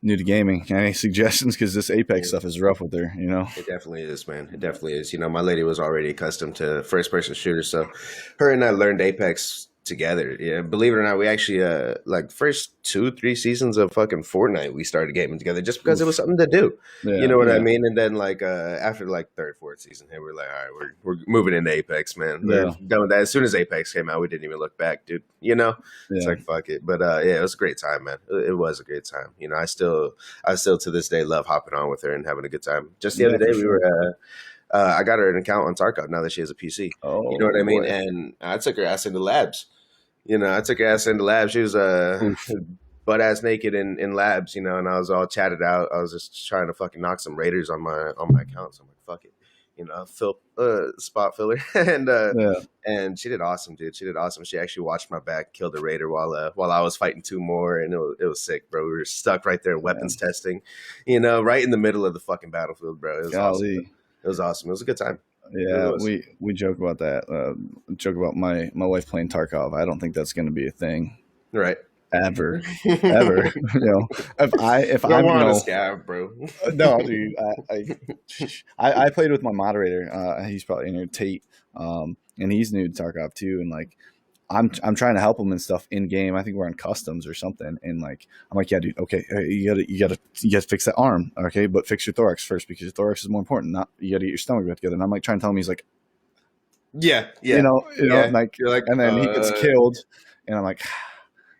new to gaming. Any suggestions? Because this Apex Yeah, stuff is rough with her. it definitely is, man. It definitely is. My lady was already accustomed to first person shooters, so her and I learned Apex together. Yeah, believe it or not, we actually like first 2-3 seasons of fucking Fortnite we started gaming together just because it was Oof. something to do. You Yeah, know what I yeah, mean? And then like after like third, fourth season, hey, we're like, all right, we're moving into Apex, man. We're yeah, done with that. As soon as Apex came out, we didn't even look back, dude. It's yeah, like fuck it. But yeah, it was a great time, man. It was a great time. I still to this day love hopping on with her and having a good time. Just the yeah, other day for we sure. were I got her an account on Tarkov now that she has a PC. You know Oh what I mean? boy. And I took her ass into labs. I took her ass into labs. She was Oof. butt ass naked in labs, and I was all chatted out. I was just trying to fucking knock some raiders on my account. So I'm like, fuck it. Fill spot filler. Yeah, And she did awesome, dude. She did awesome. She actually watched my back, killed a raider while I was fighting two more, and it was sick, bro. We were stuck right there, yeah. weapons testing, right in the middle of the fucking battlefield, bro. It was awesome. Golly. It was awesome. It was a good time. It really Yeah, was. we joke about that. Joke about my wife playing Tarkov. I don't think that's going to be a thing Right. ever, ever. Don't If I'm want to scav, bro. no, dude. I played with my moderator. He's probably in here, Tate, and he's new to Tarkov too. And like, I'm trying to help him and stuff in game. I think we're on customs or something. And like, I'm like, yeah, dude. Okay, you gotta fix that arm. Okay, but fix your thorax first because your thorax is more important. Not you gotta get your stomach back together. And I'm like trying to tell him. He's like, Yeah, yeah, yeah. like, You're like, and then he gets killed, and I'm like.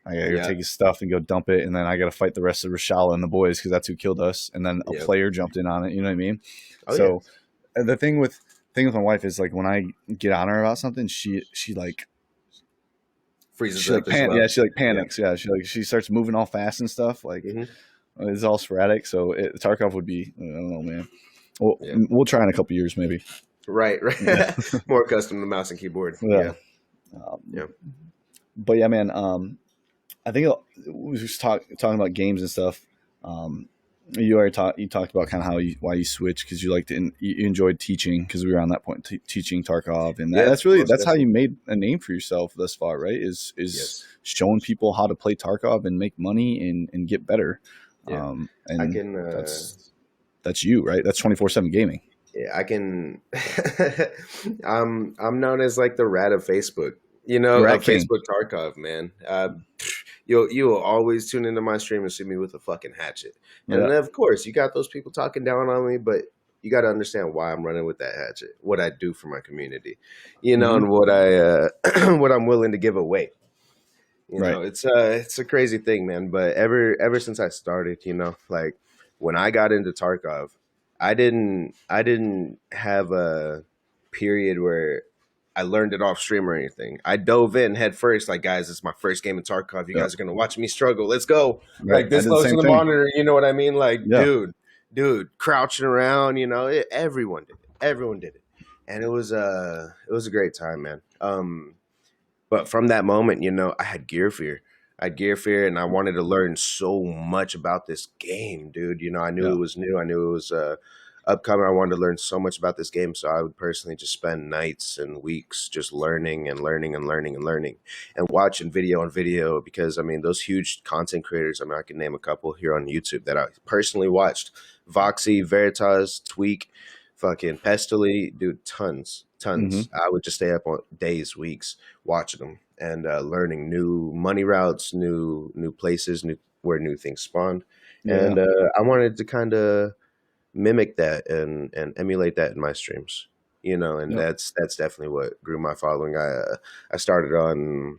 I gotta go yeah, take his stuff and go dump it, and then I gotta fight the rest of Rashala and the boys because that's who killed us. And then a yeah. player jumped in on it. You know what I mean? Oh yeah, So the thing with my wife is like when I get on her about something, freezes up as well. yeah, she like Yeah. panics. Yeah, she starts moving all fast and stuff. Like Hmm. it's all sporadic. So Tarkov would be I don't know, man. We'll Yeah. we'll try in a couple years maybe. Right, Yeah, right. More accustomed to mouse and keyboard. yeah. Yeah, Um, yeah. but yeah, man. I think we was just talking about games and stuff. You already talked about kind of why you switched because you liked it and you enjoyed teaching because we were on that point teaching Tarkov and Yeah, most that's how you definitely. made a name for yourself thus far, right? Is Yes. showing people how to play Tarkov and make money and get better. Yeah. I And can. that's you, right? That's 24/7 gaming. Yeah, I can. I'm known as like the rat of Facebook. Rat Of King. Facebook Tarkov, man. you will always tune into my stream and see me with a fucking hatchet. And Yeah. then of course you got those people talking down on me, but you got to understand why I'm running with that hatchet, what I do for my community, Hmm. and what I what I'm willing to give away. Right. It's a crazy thing, man. But ever since I started, like when I got into Tarkov, I didn't have a period where I learned it off stream or anything. I dove in head first, like guys, it's my first game in Tarkov. You Yeah. guys are gonna watch me struggle. Let's go. Right. Like I this did the close to same the thing. monitor, you know what I mean? Like, Yeah. dude, crouching around, everyone did it. Everyone did it. And it was a great time, man. But from that moment, I had gear fear. I had gear fear, and I wanted to learn so much about this game, dude. I knew Yeah. it was new. I knew it was upcoming. I wanted to learn so much about this game, so I would personally just spend nights and weeks just learning and learning and learning and learning and watching video on video. Because I mean, those huge content creators. I mean, I can name a couple here on YouTube that I personally watched: Voxy, Veritas, Tweak, fucking Pestily, dude, tons, Hmm. tons. I would just stay up on days, weeks watching them and learning new money routes, new places, where new things spawned, Yeah. and I wanted to kind of mimic that and emulate that in my streams. And Yep. that's definitely what grew my following. I started on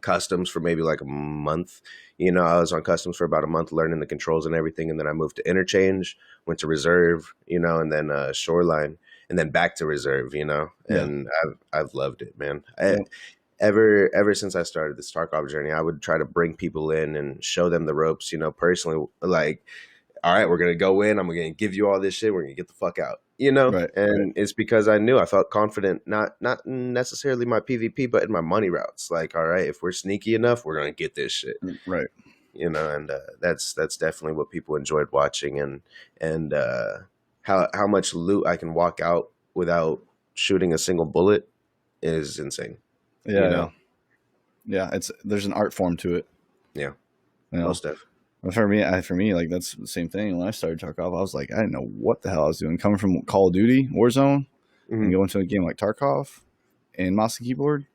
customs for maybe like a month. I was on customs for about a month learning the controls and everything, and then I moved to interchange, went to reserve, and then shoreline, and then back to reserve. Yeah. And I've loved it, man. Yep. Ever since I started this Tarkov journey, I would try to bring people in and show them the ropes. Personally, like, all right, we're gonna go in. I'm gonna give you all this shit. We're gonna get the fuck out. Right. Right. And it's because I felt confident, not necessarily my PvP, but in my money routes. Like, all right, if we're sneaky enough, we're gonna get this shit. Right. And that's definitely what people enjoyed watching, and how much loot I can walk out without shooting a single bullet is insane. You Yeah. Yeah. know, Yeah. There's an art form to it. yeah, You know. most definitely. But for me, like that's the same thing. When I started Tarkov, I was like, I didn't know what the hell I was doing. Coming from Call of Duty, Warzone, and Hmm. going to a game like Tarkov and mouse and keyboard.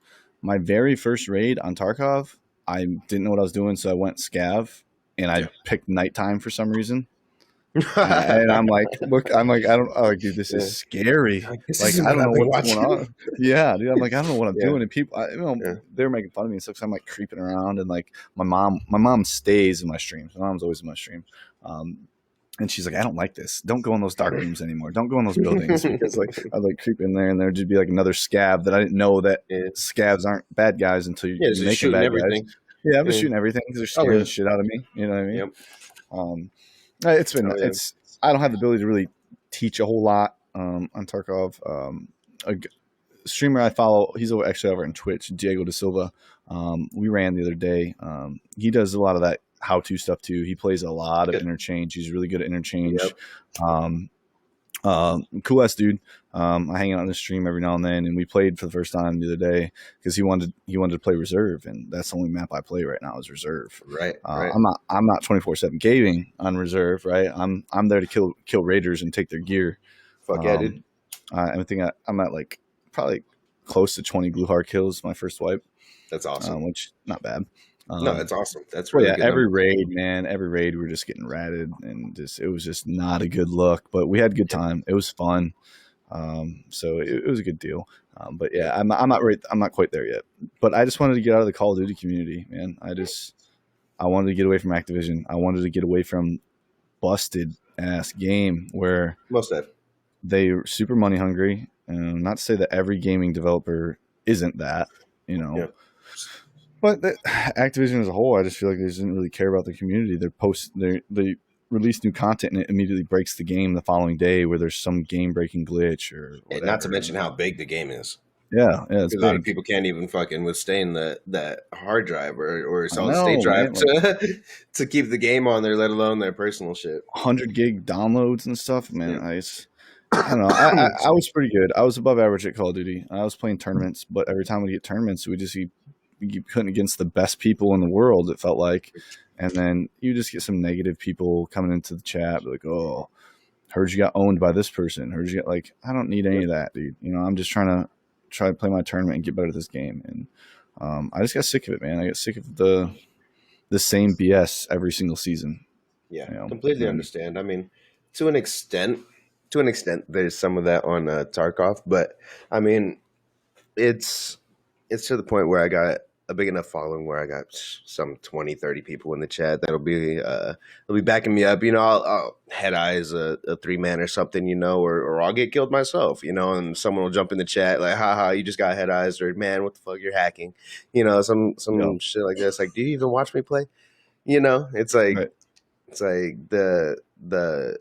My very first raid on Tarkov, I didn't know what I was doing, so I went scav, and I Yeah. picked nighttime for some reason. And I'm like, look, I'm like, I don't, oh, dude, this is Yeah. scary. Like, this Like, isn't I what don't know I've been what's going watching. on. Yeah, dude, I'm like, I don't know what I'm Yeah, doing. And people, yeah. they're making fun of me and stuff. So I'm like creeping around, and like my mom stays in my streams. My mom's always in my stream. Um, and she's like, I don't like this. Don't go in those dark rooms anymore. Don't go in those buildings because like I'd like creep in there and there'd just be like another scab that I didn't know that Yeah, scabs aren't bad guys until yeah, you just make them shooting bad guys. everything. Yeah, I'm just Yeah. shooting everything because they're Oh scaring yeah. the shit out of me. You know what I mean? Yep. Um, Oh yeah. it's I don't have the ability to really teach a whole lot on Tarkov. A streamer I follow, he's actually over on Twitch, Diego da Silva. We ran the other day. He does a lot of that how-to stuff too. He plays a lot of Good. interchange. He's really good at interchange. Yep. Um, cool ass dude. I hang out on the stream every now and then, and we played for the first time the other day because he wanted to play reserve, and that's the only map I play right now is reserve. Right. Right. I'm not 24/7 gaming on reserve, right? I'm there to kill raiders and take their gear. Fuck yeah, dude. Um, I think I'm at like probably close to 20 blue heart kills my first wipe, That's awesome. which not bad. No, Um, that's awesome. That's but really yeah, good number. every raid we were just getting ratted, and just it was just not a good look. But we had a good Yeah. time. It was fun. So it was a good deal. But yeah, I'm not quite there yet. But I just wanted to get out of the Call of Duty community, man. I wanted to get away from Activision. I wanted to get away from busted ass game where Most of that. they're super money hungry. Not to say that every gaming developer isn't that, you know. Yeah. But Activision as a whole, I just feel like they just didn't really care about the community. They release new content and it immediately breaks the game the following day, where there's some game breaking glitch or And whatever. not to mention how big the game is. Yeah, it's A lot of big. people can't even fucking withstand that hard drive or I solid state know, drive man. Like to keep the game on there, let alone their personal shit. 100 gig downloads and stuff, man. Yeah. I don't know. I was pretty good. I was above average at Call of Duty. I was playing tournaments, but every time we get tournaments, we keep putting against the best people in the world. It felt like, and then you just get some negative people coming into the chat, like, "Oh, heard you got owned by this person. Heard you got like." I don't need any of that, dude. I'm just trying to play my tournament and get better at this game, and I just got sick of it, man. I got sick of the same BS every single season. Yeah, You know, completely and understand. I mean, to an extent, there's some of that on Tarkov, but I mean, it's it's to the point where I got a big enough following where I got some 20, 30 people in the chat they'll be backing me up. I'll head eyes a 3-man or something, or I'll get killed myself, and someone will jump in the chat like, haha, you just got head eyes, or man, what the fuck, you're hacking, yeah, some shit like this. Like, do you even watch me play? It's like right. the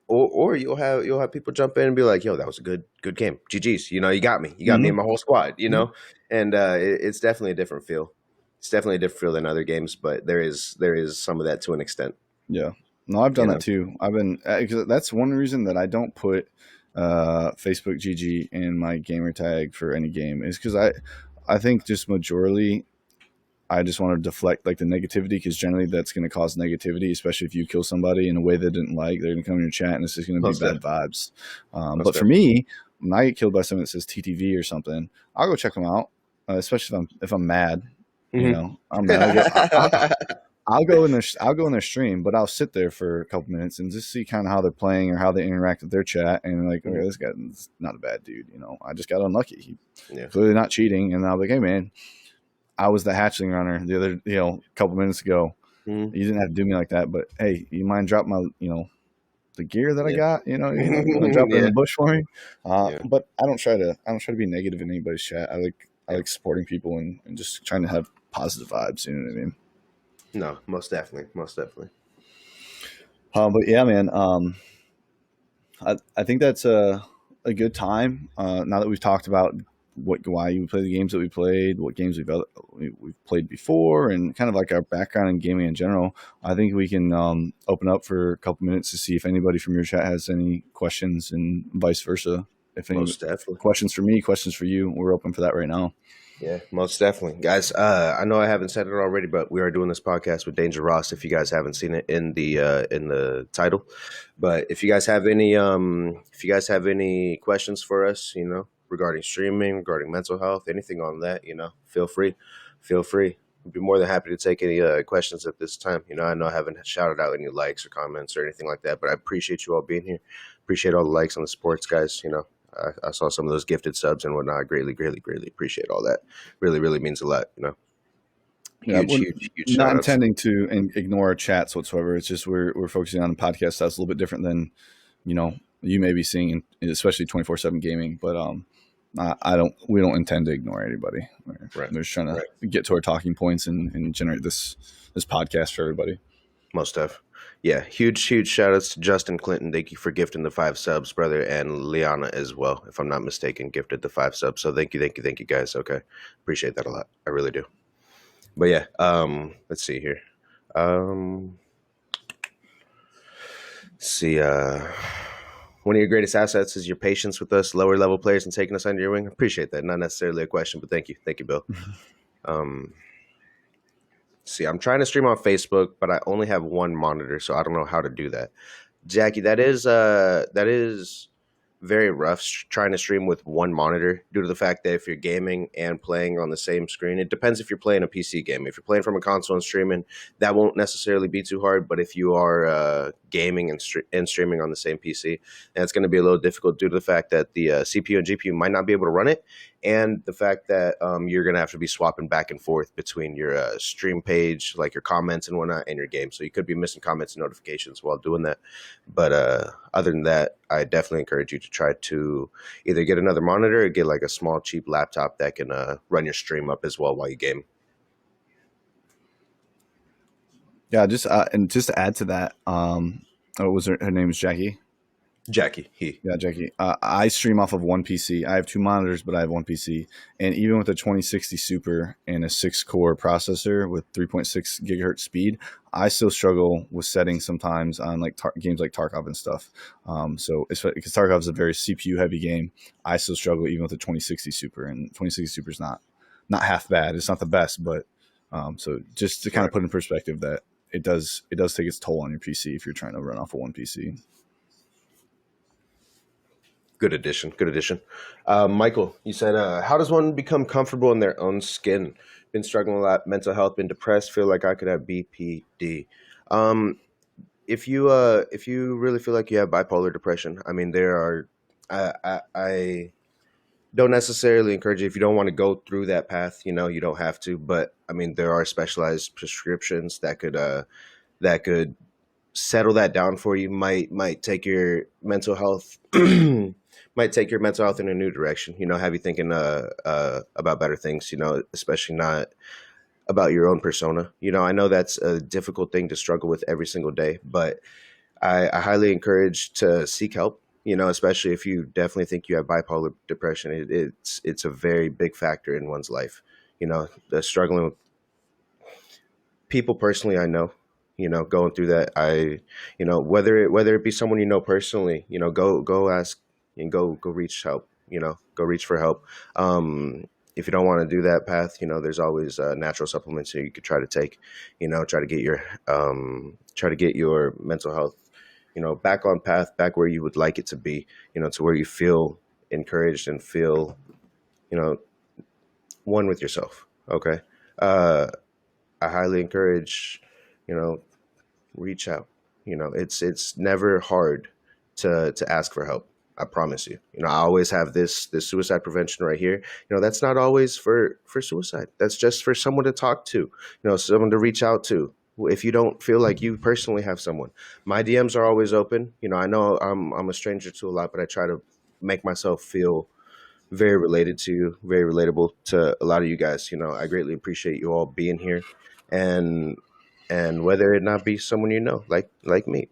or you'll have people jump in and be like, "Yo, that was a good game. GG's. You got me and Hmm. my whole squad. And it's definitely a different feel. It's definitely a different feel than other games, but there is some of that to an extent. Yeah. No, I've You done that know, too. I've been because that's one reason that I don't put Facebook GG in my gamer tag for any game is because I think just majorly I just want to deflect like the negativity because generally that's going to cause negativity, especially if you kill somebody in a way they didn't like. They're going to come in your chat and it's just going to be most bad def, vibes. most But for def. me, when I get killed by someone that says TTV or something, I'll go check them out, especially if I'm mad. Hmm. I'm mad. I'll go in their stream, but I'll sit there for a couple minutes and just see kind of how they're playing or how they interact with their chat. And like, okay, this guy's not a bad dude. I just got unlucky. He Yeah. clearly not cheating. And I'll be like, hey man, I was the hatchling runner the other, couple minutes ago. Hmm. You didn't have to do me like that, but hey, you mind drop my, the gear that I Yeah. got? You want to drop it in Yeah. the bush for me? Yeah. But I don't try to be negative in anybody's chat. I Yeah. like supporting people and just trying to have positive vibes. You know what I mean? No, most definitely. Most definitely. But yeah, man. I think that's a good time. Now that we've talked about why you play the games that we played, what games we've played before, and kind of like our background in gaming in general, I think we can open up for a couple minutes to see if anybody from your chat has any questions, and vice versa. If any Most definitely. questions for me, questions for you, we're open for that right now. Yeah, most definitely, guys. I know I haven't said it already, but we are doing this podcast with Danger Ross. If you guys haven't seen it in the title, but if you guys have any questions for us, regarding streaming, regarding mental health, anything on that, feel free. We'd be more than happy to take any questions at this time. I know I haven't shouted out any likes or comments or anything like that, but I appreciate you all being here. Appreciate all the likes on the sports, guys. I saw some of those gifted subs and whatnot. I greatly, greatly, greatly appreciate all that. Really, really means a lot. Yeah, Huge, we're huge, huge not shout outs. intending to ignore our chats whatsoever. It's just we're focusing on a podcast that's a little bit different than you may be seeing, especially 24/7 gaming. But I don't. We don't intend to ignore anybody. Right, We're just trying right. to get to our talking points and generate this podcast for everybody. Most of. Yeah, huge, huge shout outs to Justin Clinton. Thank you for gifting the 5 subs, brother, and Liana as well, if I'm not mistaken, gifted the 5 subs. So thank you, guys. Okay, appreciate that a lot. I really do. But yeah, let's see here. Um, let's see. One of your greatest assets is your patience with us lower level players and taking us under your wing. Appreciate that. Not necessarily a question, but thank you, Bill. Um, see, I'm trying to stream on Facebook, but I only have one monitor, so I don't know how to do that. Jackie, that is very rough trying to stream with one monitor due to the fact that if you're gaming and playing on the same screen, it depends if you're playing a PC game. If you're playing from a console and streaming, that won't necessarily be too hard. But if you are gaming and streaming on the same PC, then it's going to be a little difficult due to the fact that the CPU and GPU might not be able to run it, and the fact that you're going to have to be swapping back and forth between your stream page, like your comments and whatnot, and your game. So you could be missing comments and notifications while doing that. But other than that, I definitely encourage you to try to either get another monitor or get like a small, cheap laptop that can run your stream up as well while you game. Yeah, just to add to that, what was her name is Jackie. Jackie, he. Yeah, Jackie. I stream off of one PC. I have two monitors, but I have one PC. And even with a 2060 Super and a 6-core processor with 3.6 gigahertz speed, I still struggle with settings sometimes on like games like Tarkov and stuff. So it's because Tarkov is a very CPU heavy game. I still struggle even with a 2060 Super, and 2060 Super is not half bad. It's not the best, but so just to kind of Right. put in perspective that it does take its toll on your PC if you're trying to run off of one PC. Good addition. Good addition. Michael, you said, how does one become comfortable in their own skin? Been struggling a lot, mental health, been depressed, feel like I could have BPD. Um, if you really feel like you have bipolar depression, I mean, there are, I don't necessarily encourage you if you don't want to go through that path. You don't have to, but I mean, there are specialized prescriptions that could settle that down for you. Might take your mental health might take your mental health in a new direction. Have you thinking about better things. Especially not about your own persona. I know that's a difficult thing to struggle with every single day, but I highly encourage to seek help. Especially if you definitely think you have bipolar depression. It's a very big factor in one's life. The struggling with people personally I know, going through that. Whether it be someone personally, go ask and go reach help, go reach for help. If you don't want to do that path, there's always natural supplements that you could try to take, try to get your mental health, back on path, back where you would like it to be, to where you feel encouraged and feel, you know, one with yourself. Okay. Uh, I highly encourage, you know, reach out. It's never hard to ask for help. I promise you. I always have this suicide prevention right here. That's not always for suicide. That's just for someone to talk to. Someone to reach out to. If you don't feel like you personally have someone, my DMs are always open. I know I'm a stranger to a lot, but I try to make myself feel very related to you, very relatable to a lot of you guys. I greatly appreciate you all being here, and whether it not be someone like me.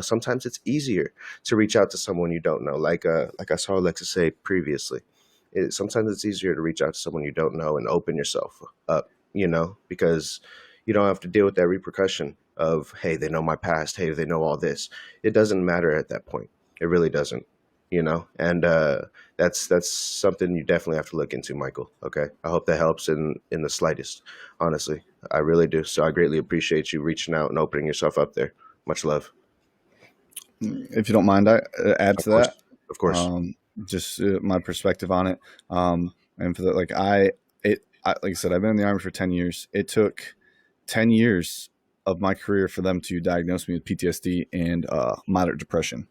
Sometimes it's easier to reach out to someone you don't know. Like I saw Alexa say previously, sometimes it's easier to reach out to someone you don't know and open yourself up. Because you don't have to deal with that repercussion of, hey, they know my past, hey, they know all this. It doesn't matter at that point. It really doesn't. And that's something you definitely have to look into, Michael. Okay, I hope that helps in the slightest. Honestly, I really do. So I greatly appreciate you reaching out and opening yourself up there. Much love. If you don't mind, I add Of to course, that. of course. Just my perspective on it. And for that, like I said, I've been in the army for 10 years. It took 10 years of my career for them to diagnose me with PTSD and moderate depression.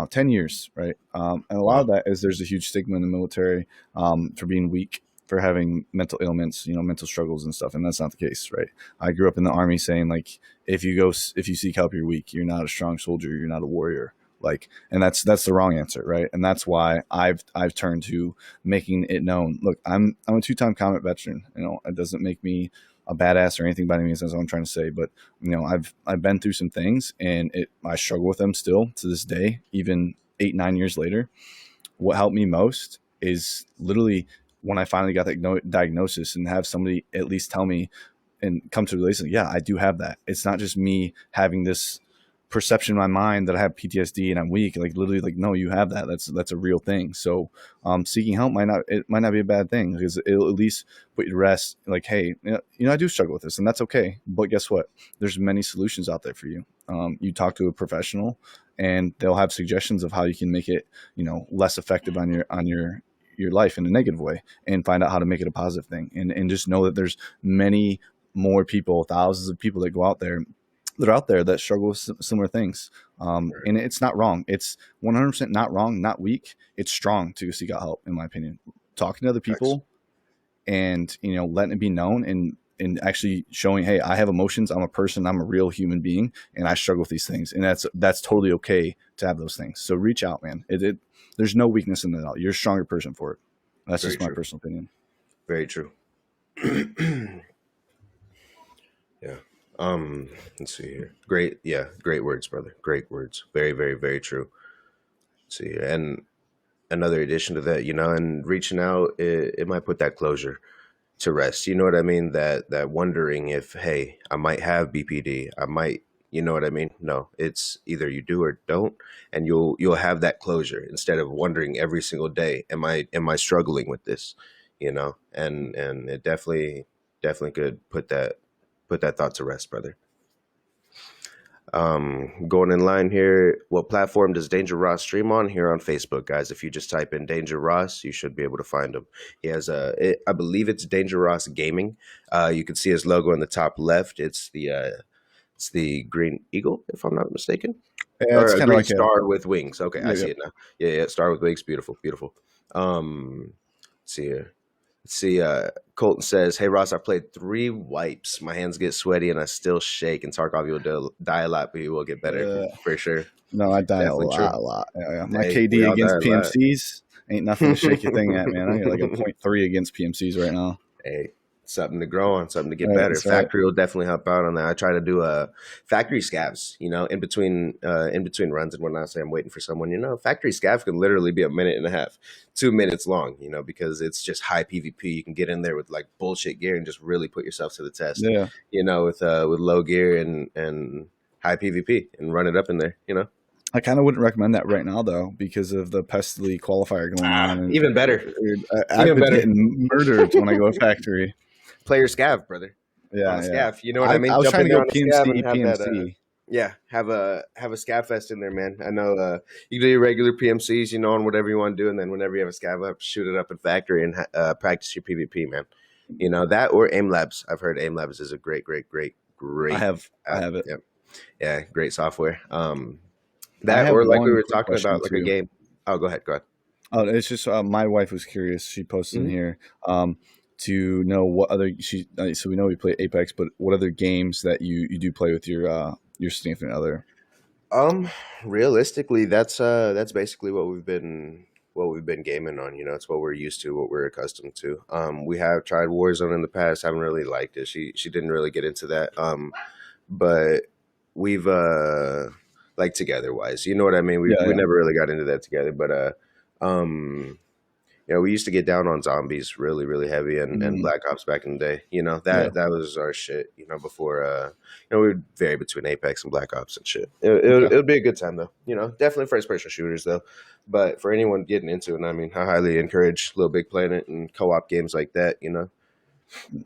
10 years, right? And a lot of Wow. that is there's a huge stigma in the military for being weak, for having mental ailments, mental struggles and stuff. And that's not the case, right? I grew up in the army saying like, if you seek help, you're weak. You're not a strong soldier. You're not a warrior. Like, and that's the wrong answer, right? And that's why I've turned to making it known. Look, I'm a 2-time combat veteran. It doesn't make me a badass or anything by any means. That's what I'm trying to say. But I've been through some things, and I struggle with them still to this day, even 8-9 years later. What helped me most is literally when I finally got that diagnosis and have somebody at least tell me and come to the realization, yeah, I do have that. It's not just me having this perception in my mind that I have PTSD and I'm weak. Like literally, like no, you have that. That's a real thing. So seeking help might not be a bad thing because it'll at least put you to rest. Like, hey, I do struggle with this, and that's okay. But guess what? There's many solutions out there for you. You talk to a professional, and they'll have suggestions of how you can make it, less effective on your life in a negative way, and find out how to make it a positive thing. And just know that there's many more people, thousands of people that are out there that struggle with similar things. And it's not wrong. It's 100% not wrong, not weak. It's strong to seek out help, in my opinion. Talking to other Thanks. people and, letting it be known and actually showing, hey, I have emotions. I'm a person. I'm a real human being, and I struggle with these things. And that's totally okay to have those things. So reach out, man. There's no weakness in it at all. You're a stronger person for it. That's Very just my true. personal opinion. Very true. Yeah. Let's see here. Great. Yeah. Great words, brother. Great words. Very, very, very true. Let's see here. And another addition to that, and reaching out, it might put that closure to rest. You know what I mean? That wondering if, hey, I might have BPD. I might, you know what I mean? No, it's either you do or don't, and you'll have that closure instead of wondering every single day, am I struggling with this? And it definitely could put that thought to rest, brother. Going in line here, what platform does Danger Ross stream on? Here on Facebook, guys. If you just type in Danger Ross, you should be able to find him. He has I believe it's Danger Ross Gaming. You can see his logo in the top left. It's the green eagle, if I'm not mistaken, Yeah, or it's a kind of green like a star with wings. Okay, I yeah, see yeah. it now. Yeah, yeah, star with wings. Beautiful, beautiful. Let's see here. Let's see. Colton says, "Hey Ross, I played 3 wipes. My hands get sweaty and I still shake. And Tarkov, you'll die a lot, but you will get better for sure. No, I die a Definitely lot, true. a lot. Yeah, yeah. My Hey, we KD all die against a lot. PMCs ain't nothing to shake your thing at, man. I got like a point 0.3 against PMCs right now. Hey, something to grow on, something to get Right, better. that's right. Factory will definitely help out on that. I try to do factory scavs, in between runs and whatnot. Say I'm waiting for someone, factory scavs can literally be a minute and a half, 2 minutes long, because it's just high PvP. You can get in there with like bullshit gear and just really put yourself to the test, Yeah. with low gear and high PvP and run it up in there. I kind of wouldn't recommend that right now, though, because of the Pestily qualifier going on. And Even better, dude, I've even been better. getting murdered when I go to factory. Player scav, brother. On a Yeah, yeah. scav. You know what I mean? I was Jump trying in to there go on a scav and PMC, have that PMC. yeah, have a scav fest in there, man. I know you do your regular PMCs, and whatever you want to do, and then whenever you have a scav up, shoot it up in factory and practice your PvP, man. That or aim labs. I've heard aim labs is a great, great, great, I great have, I have it. yeah, yeah, great software. I That have or like we one were quick talking question about, like a too. game. Oh, go ahead, go ahead. Oh, it's just my wife was curious. She posted in Mhm. here to know what other so we know we play Apex, but what other games that you do play with your significant other? Um, Realistically, that's basically what we've been gaming on. It's what we're used to, what we're accustomed to. We have tried Warzone in the past, haven't really liked it. She didn't really get into that. But we've like together wise, you know what I mean? We Yeah, we yeah. never really got into that together, but um we used to get down on zombies really, really heavy and Mm, Black Ops back in the day. yeah. That was our shit, before we would vary between Apex and Black Ops and shit. It Okay. would be a good time though. Definitely first person shooters though. But for anyone getting into it, I mean, I highly encourage Little Big Planet and co-op games like that.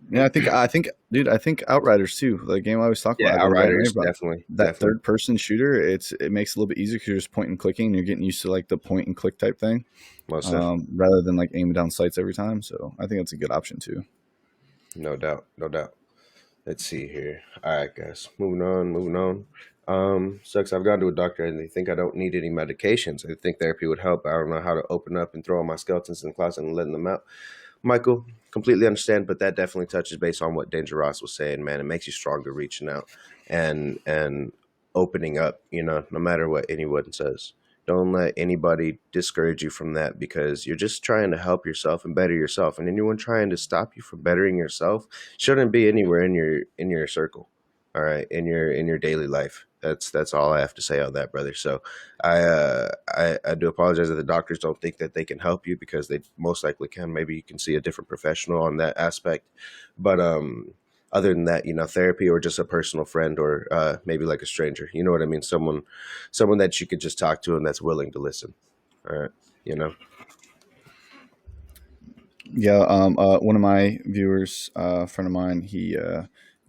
Yeah, dude, I think Outriders too. The game I was talking Yeah, about, I've been ranting Outriders, about definitely, that definitely. third person shooter. It makes it a little bit easier because you're just point and clicking. And you're getting used to like the point and click type thing, Most definitely. rather than like aiming down sights every time. So I think that's a good option too. No doubt, no doubt. Let's see here. All right, guys. Moving on. Sucks. I've gone to a doctor and they think I don't need any medications. I think therapy would help. I don't know how to open up and throw all my skeletons in the closet and letting them out. Michael, completely understand, but that definitely touches base on what Danger Ross was saying, man. It makes you stronger reaching out and opening up, no matter what anyone says. Don't let anybody discourage you from that because you're just trying to help yourself and better yourself. And anyone trying to stop you from bettering yourself shouldn't be anywhere in your circle. All right, in your daily life. That's all I have to say on that, brother. So I do apologize that the doctors don't think that they can help you because they most likely can. Maybe you can see a different professional on that aspect. But other than that, therapy or just a personal friend or maybe like a stranger. You know what I mean? Someone that you could just talk to and that's willing to listen. All right. You know. Yeah, one of my viewers, a friend of mine, he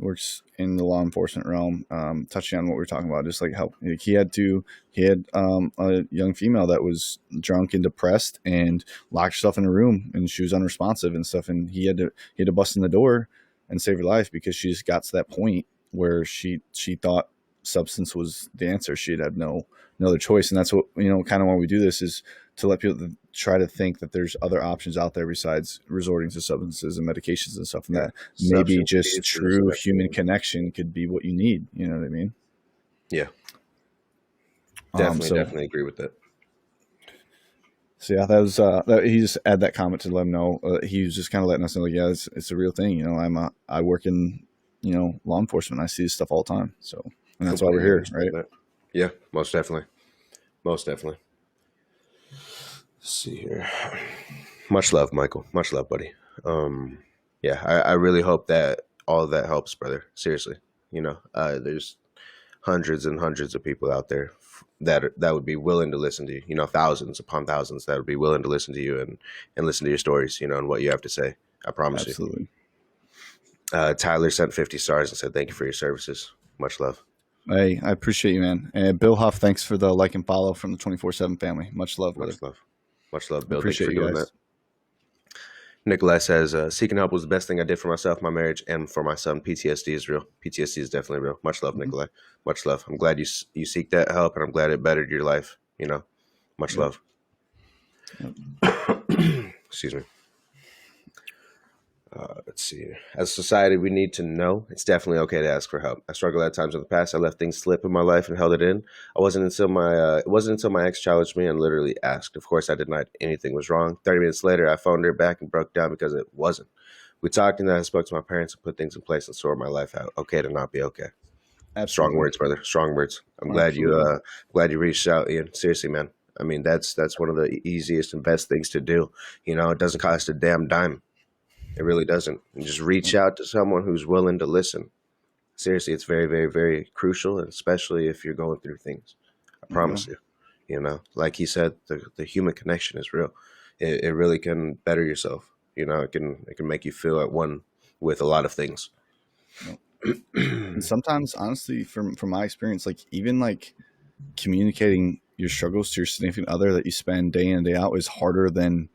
works in the law enforcement realm. Touching on what we are talking about, just like help. Like he had a young female that was drunk and depressed and locked herself in a room, and she was unresponsive and stuff. And he had to bust in the door and save her life because she just got to that point where she thought substance was the answer. She'd had no other choice, and that's what kind of why we do this is to let people try to think that there's other options out there besides resorting to substances and medications and stuff, and Yeah. that maybe Substance just abuse is true human definitely. connection could be what you need. You know what I mean? Yeah. Um, Definitely. so, Definitely agree with that. so yeah, that was he just add that comment to let him know. He was just kind of letting us know, like, yeah, it's a real thing. I work in law enforcement. I see this stuff all the time. So, and that's why we're Completely here, understand right? that. Yeah. Most definitely. Most definitely. Let's see here. Much love, Michael. Much love, buddy. Um, yeah, I really hope that all of that helps, brother. Seriously, there's hundreds and hundreds of people out there that would be willing to listen to you. Thousands upon thousands that would be willing to listen to you and listen to your stories. And what you have to say. I promise you. Absolutely. Tyler sent 50 stars and said thank you for your services. Much love. I appreciate you, man. And Bill Huff, thanks for the like and follow from the 24/7 family. Much love, brother. Much love, I Bill. Thank you appreciate for you doing that. guys. Nikolai says, seeking help was the best thing I did for myself, my marriage, and for my son. PTSD is real. PTSD is definitely real. Much love, Mhm. Nikolai. Much love. I'm glad you seek that help, and I'm glad it bettered your life. Much Yep. love. Yep. Excuse me. Let's see. As a society, we need to know it's definitely okay to ask for help. I struggled at times in the past. I left things slip in my life and held it in. It wasn't until my ex challenged me and literally asked. Of course, I denied anything was wrong. 30 minutes later, I phoned her back and broke down because it wasn't. We talked, and then I spoke to my parents and put things in place and sorted my life out. Okay to not be okay. Strong Absolutely. words, brother. Strong words. I'm Absolutely. glad you reached out, Ian. Seriously, man. I mean, that's one of the easiest and best things to do. It doesn't cost a damn dime. It really doesn't. And just reach out to someone who's willing to listen. Seriously, it's very, very, very crucial, and especially if you're going through things. I Yeah. promise you. Like he said, the human connection is real. It really can better yourself. It can make you feel at one with a lot of things. Yep. And sometimes, honestly, from my experience, like even like communicating your struggles to your significant other that you spend day in and day out is harder than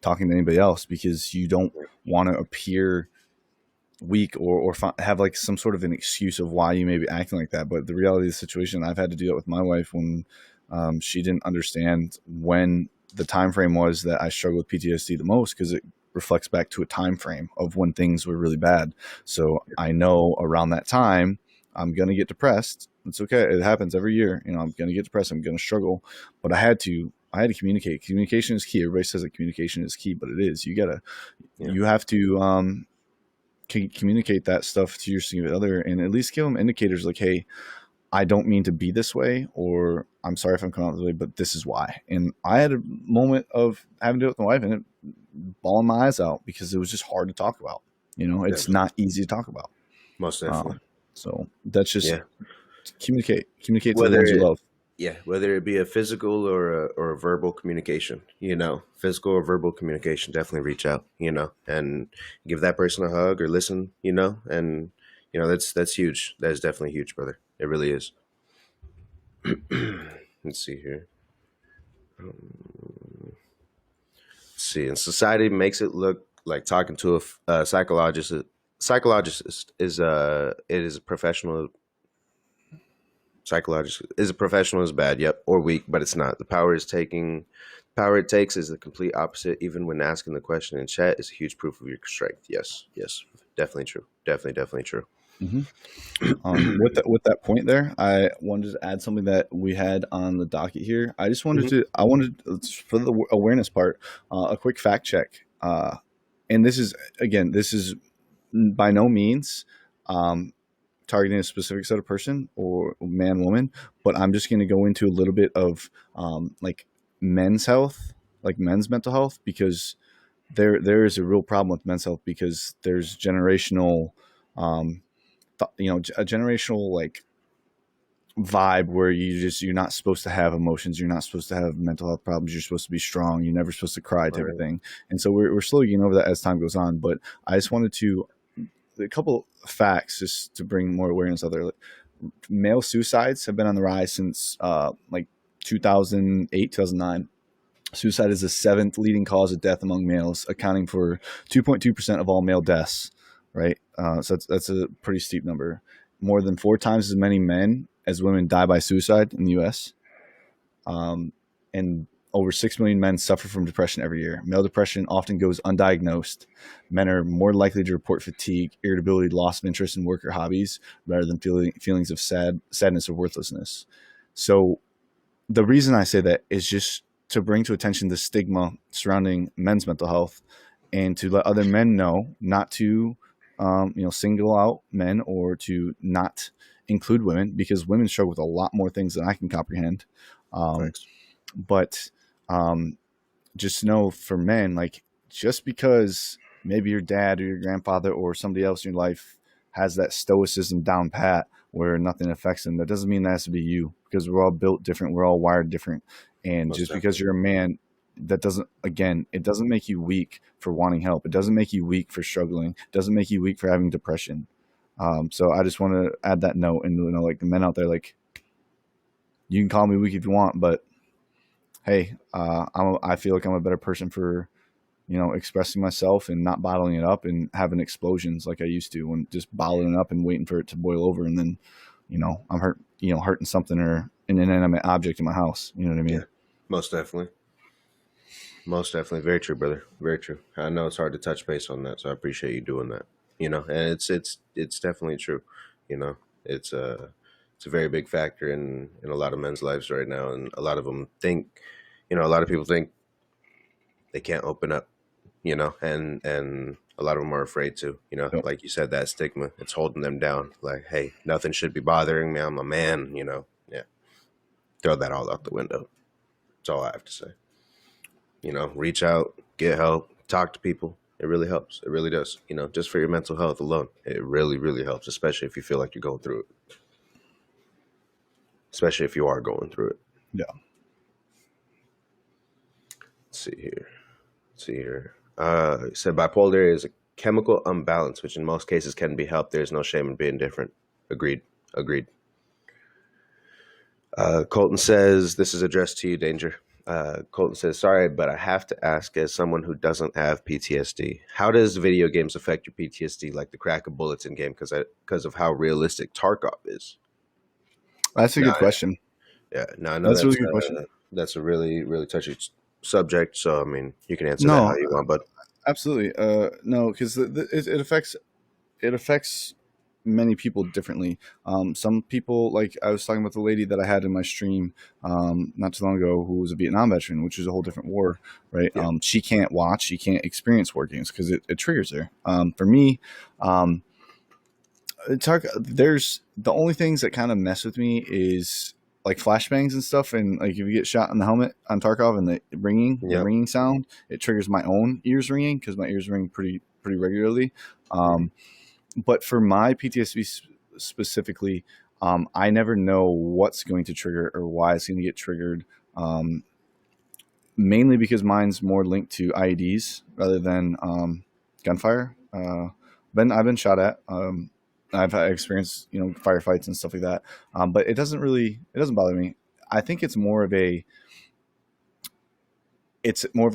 talking to anybody else because you don't want to appear weak or have like some sort of an excuse of why you may be acting like that. But the reality of the situation, I've had to do that with my wife when she didn't understand when the time frame was that I struggled with PTSD the most because it reflects back to a time frame of when things were really bad. So I know around that time I'm gonna get depressed. It's okay. It happens every year. I'm gonna get depressed. I'm gonna struggle. But I had to communicate. Communication is key. Everybody says that communication is key, but it is. Yeah. You have to communicate that stuff to your significant other and at least give them indicators like, hey, I don't mean to be this way, or I'm sorry if I'm coming out this way, but this is why. And I had a moment of having to do it with my wife and it bawling my eyes out because it was just hard to talk about. It's Definitely. not easy to talk about. Most definitely. So that's just Yeah. communicate to the Whether ones you it love. Yeah, whether it be a physical or a verbal communication, physical or verbal communication, definitely reach out, and give that person a hug or listen, and that's huge. That is definitely huge, brother. It really is. Let's see here. Let's see, and society makes it look like talking to a psychologist. Psychologist is a professional. Psychologist is a professional is bad, yep, or weak, but it's not. Power it takes is the complete opposite. Even when asking the question in chat is a huge proof of your strength. Yes, yes, definitely true. Definitely true. Hmm. With that point there, I wanted to add something that we had on the docket here. Hmm. I wanted for the awareness part, a quick fact check. And this is by no means um, targeting a specific set of person or man, woman, but I'm just going to go into a little bit of like men's health, like men's mental health, because there is a real problem with men's health because there's generational um, a generational like vibe where you're not supposed to have emotions, you're not supposed to have mental health problems, you're supposed to be strong, you're never supposed to cry type of Right. thing. And so we're slowly getting over that as time goes on. But I just wanted to a couple facts just to bring more awareness out there. Like, male suicides have been on the rise since like 2008 2009. Suicide is the seventh leading cause of death among males, accounting for 2.2% of all male deaths. Right, so that's a pretty steep number. More than four times as many men as women die by suicide in the U.S. And over 6 million men suffer from depression every year. Male depression often goes undiagnosed. Men are more likely to report fatigue, irritability, loss of interest in work or hobbies, rather than feelings of sadness or worthlessness. So the reason I say that is just to bring to attention the stigma surrounding men's mental health and to let other men know not to, single out men or to not include women because women struggle with a lot more things than I can comprehend. Um, Thanks. but um, just know for men, like just because maybe your dad or your grandfather or somebody else in your life has that stoicism down pat where nothing affects them, that doesn't mean that has to be you because we're all built different, we're all wired different. And Most just because definitely. you're a man, that doesn't, again, it doesn't make you weak for wanting help. It doesn't make you weak for struggling. It doesn't make you weak for having depression. So I just want to add that note, and like the men out there, like you can call me weak if you want, but hey, I feel like I'm a better person for expressing myself and not bottling it up and having explosions like I used to, when just bottling it up and waiting for it to boil over, and then I'm hurting something or an inanimate object in my house. You know what I Yeah, mean? most definitely. Most definitely. Very true, brother. Very true. I know it's hard to touch base on that, so I appreciate you doing that. And it's definitely true. You know, it's a very big factor in a lot of men's lives right now, and a lot of them think, a lot of people think they can't open up. And a lot of them are afraid to. So, Like you said, that stigma, it's holding them down. Like, hey, nothing should be bothering me. I'm a man. Yeah, throw that all out the window. That's all I have to say. Reach out, get help, talk to people. It really helps. It really does. Just for your mental health alone, it really, really helps, especially if you feel like you're going through it, especially if you are going through it. yeah, Let's see here. Let's see here. It said bipolar is a chemical imbalance, which in most cases can be helped. There's no shame in being different. Agreed. Agreed. Colton says, this is addressed to you, Danger. Colton says, sorry, but I have to ask, as someone who doesn't have PTSD, how does video games affect your PTSD, like the crack of bullets in game, because of how realistic Tarkov is? that's a Now, good question. yeah, now I know That's a really good question. that's a really, really touchy subject. So I mean, you can answer that how No, you want, but absolutely. No, because it affects many people differently. Some people, like I was talking about the lady that I had in my stream not too long ago, who was a Vietnam veteran, which is a whole different war, right? yeah, She can't watch, she can't experience war games because it triggers her. For me, um, there's the only things that kind of mess with me is like flashbangs and stuff, and like if you get shot in the helmet on Tarkov and the yep, ringing sound, it triggers my own ears ringing because my ears ring pretty regularly. hmm, Um, but for my PTSD specifically, I never know what's going to trigger or why it's going to get triggered. Mainly because mine's more linked to IEDs rather than gunfire. I've been shot at. I've had experience, firefights and stuff like that. But it doesn't bother me. I think it's more of a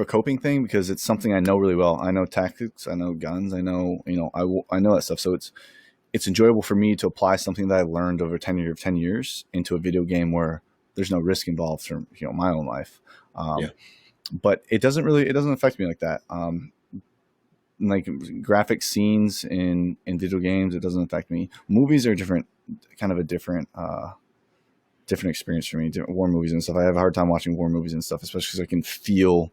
coping thing because it's something I know really well. I know tactics, I know guns, I know that stuff. So it's enjoyable for me to apply something that I've learned over 10 years into a video game where there's no risk involved from my own life. yeah, Um, but it doesn't affect me like that. Like graphic scenes in digital games, it doesn't affect me. Movies are different, kind of a different experience for me. Different war movies and stuff. I have a hard time watching war movies and stuff, especially because I can feel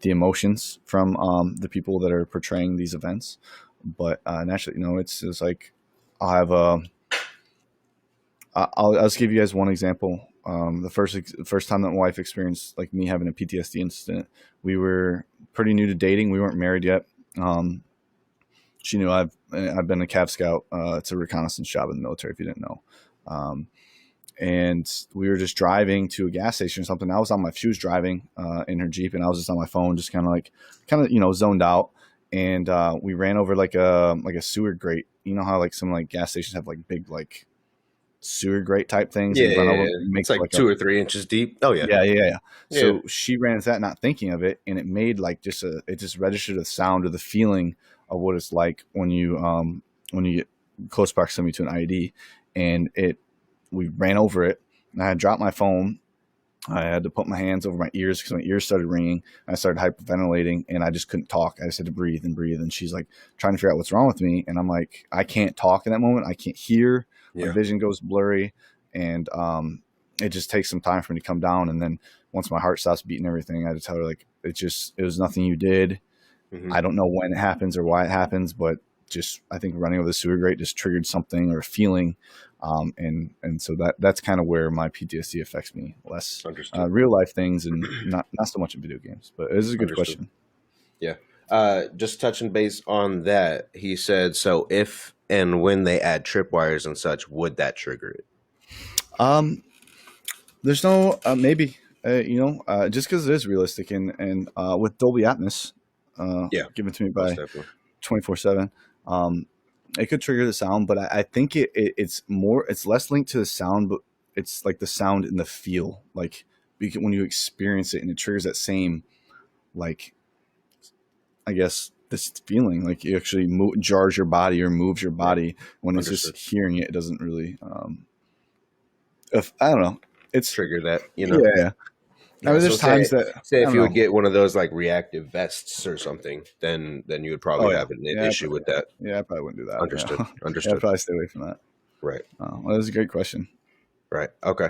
the emotions from the people that are portraying these events. But naturally, it's just like I'll have a. I'll just give you guys one example. The first time that my wife experienced like me having a PTSD incident, we were pretty new to dating. We weren't married yet. Um, she knew I've been a Cav Scout. It's a reconnaissance job in the military. If you didn't know, um, and we were just driving to a gas station or something. She was driving in her Jeep, and I was just on my phone, just zoned out. And we ran over like a sewer grate. You know how like some like gas stations have like big like sewer grate type things that yeah, you run yeah, over, yeah. make It's like like a 2 or 3 inches deep. Oh yeah, yeah. yeah, So she ran into that, not thinking of it, and it made like it just registered the sound or the feeling of what it's like when you get close proximity to an IED, and we ran over it, and I had dropped my phone. I had to put my hands over my ears because my ears started ringing. I started hyperventilating, and I just couldn't talk. I just had to breathe and breathe. And she's like trying to figure out what's wrong with me, and I'm like, I can't talk in that moment. I can't hear. My yeah. vision goes blurry, and it just takes some time for me to come down. And then once my heart stops beating, everything, I had to tell her like it was nothing you did. Hmm. I don't know when it happens or why it happens, but just I think running over the sewer grate just triggered something or a feeling, and so that's kind of where my PTSD affects me less. Understood. Real life things and not so much in video games. But this is a good Understood. question. Yeah. Just touching base on that, he said, so if and when they add tripwires and such, would that trigger it? Um, there's no maybe just because it is realistic and with Dolby Atmos Yeah, given to me most by definitely. 24/7. It could trigger the sound, but I think it's less linked to the sound, but it's like the sound and the feel. Like when you experience it and it triggers that same, like, I guess, this feeling, like it actually jars your body or moves your Right. body. When it's just Understood. hearing it, it doesn't really. If I don't know, it's Trigger that, yeah. I Yeah. mean, So there's times that say I if don't you would know. get one of those like reactive vests or something, then you would probably Oh yeah, have an yeah, issue with that. yeah. I probably wouldn't do that. Understood. Yeah, yeah. I'd Understood. probably stay away from that. Right. Well, that was a great question, Right. Okay.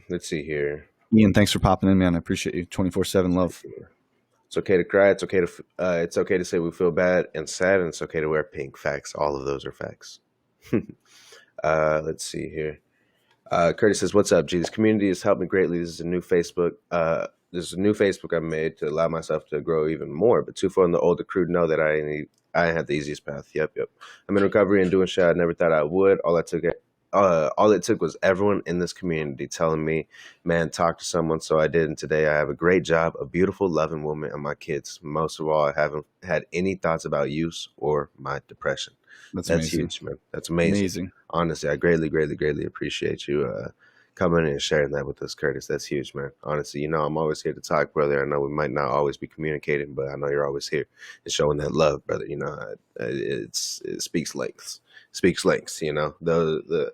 Let's see here. Ian. Thanks for popping in, man. I appreciate you. 24/7 love. It's okay to cry. It's okay to say we feel bad and sad, and it's okay to wear pink. Facts. All of those are facts. Let's see here. Curtis says, "What's up, G? This community has helped me greatly. This is a new Facebook. This is a new Facebook I made to allow myself to grow even more. But too far and the older crew know that I had the easiest path. Yep. I'm in recovery and doing shit I never thought I would. All it took was everyone in this community telling me, man, talk to someone. So I did. And today I have a great job, a beautiful, loving woman, and my kids. Most of all, I haven't had any thoughts about use or my depression. That's That's amazing. huge, man. That's amazing. Amazing. Honestly, I greatly, greatly, greatly appreciate you coming in and sharing that with us, Curtis. That's huge, man. Honestly, I'm always here to talk, brother. I know we might not always be communicating, but I know you're always here and showing that love, brother. It speaks lengths. Speaks lengths. The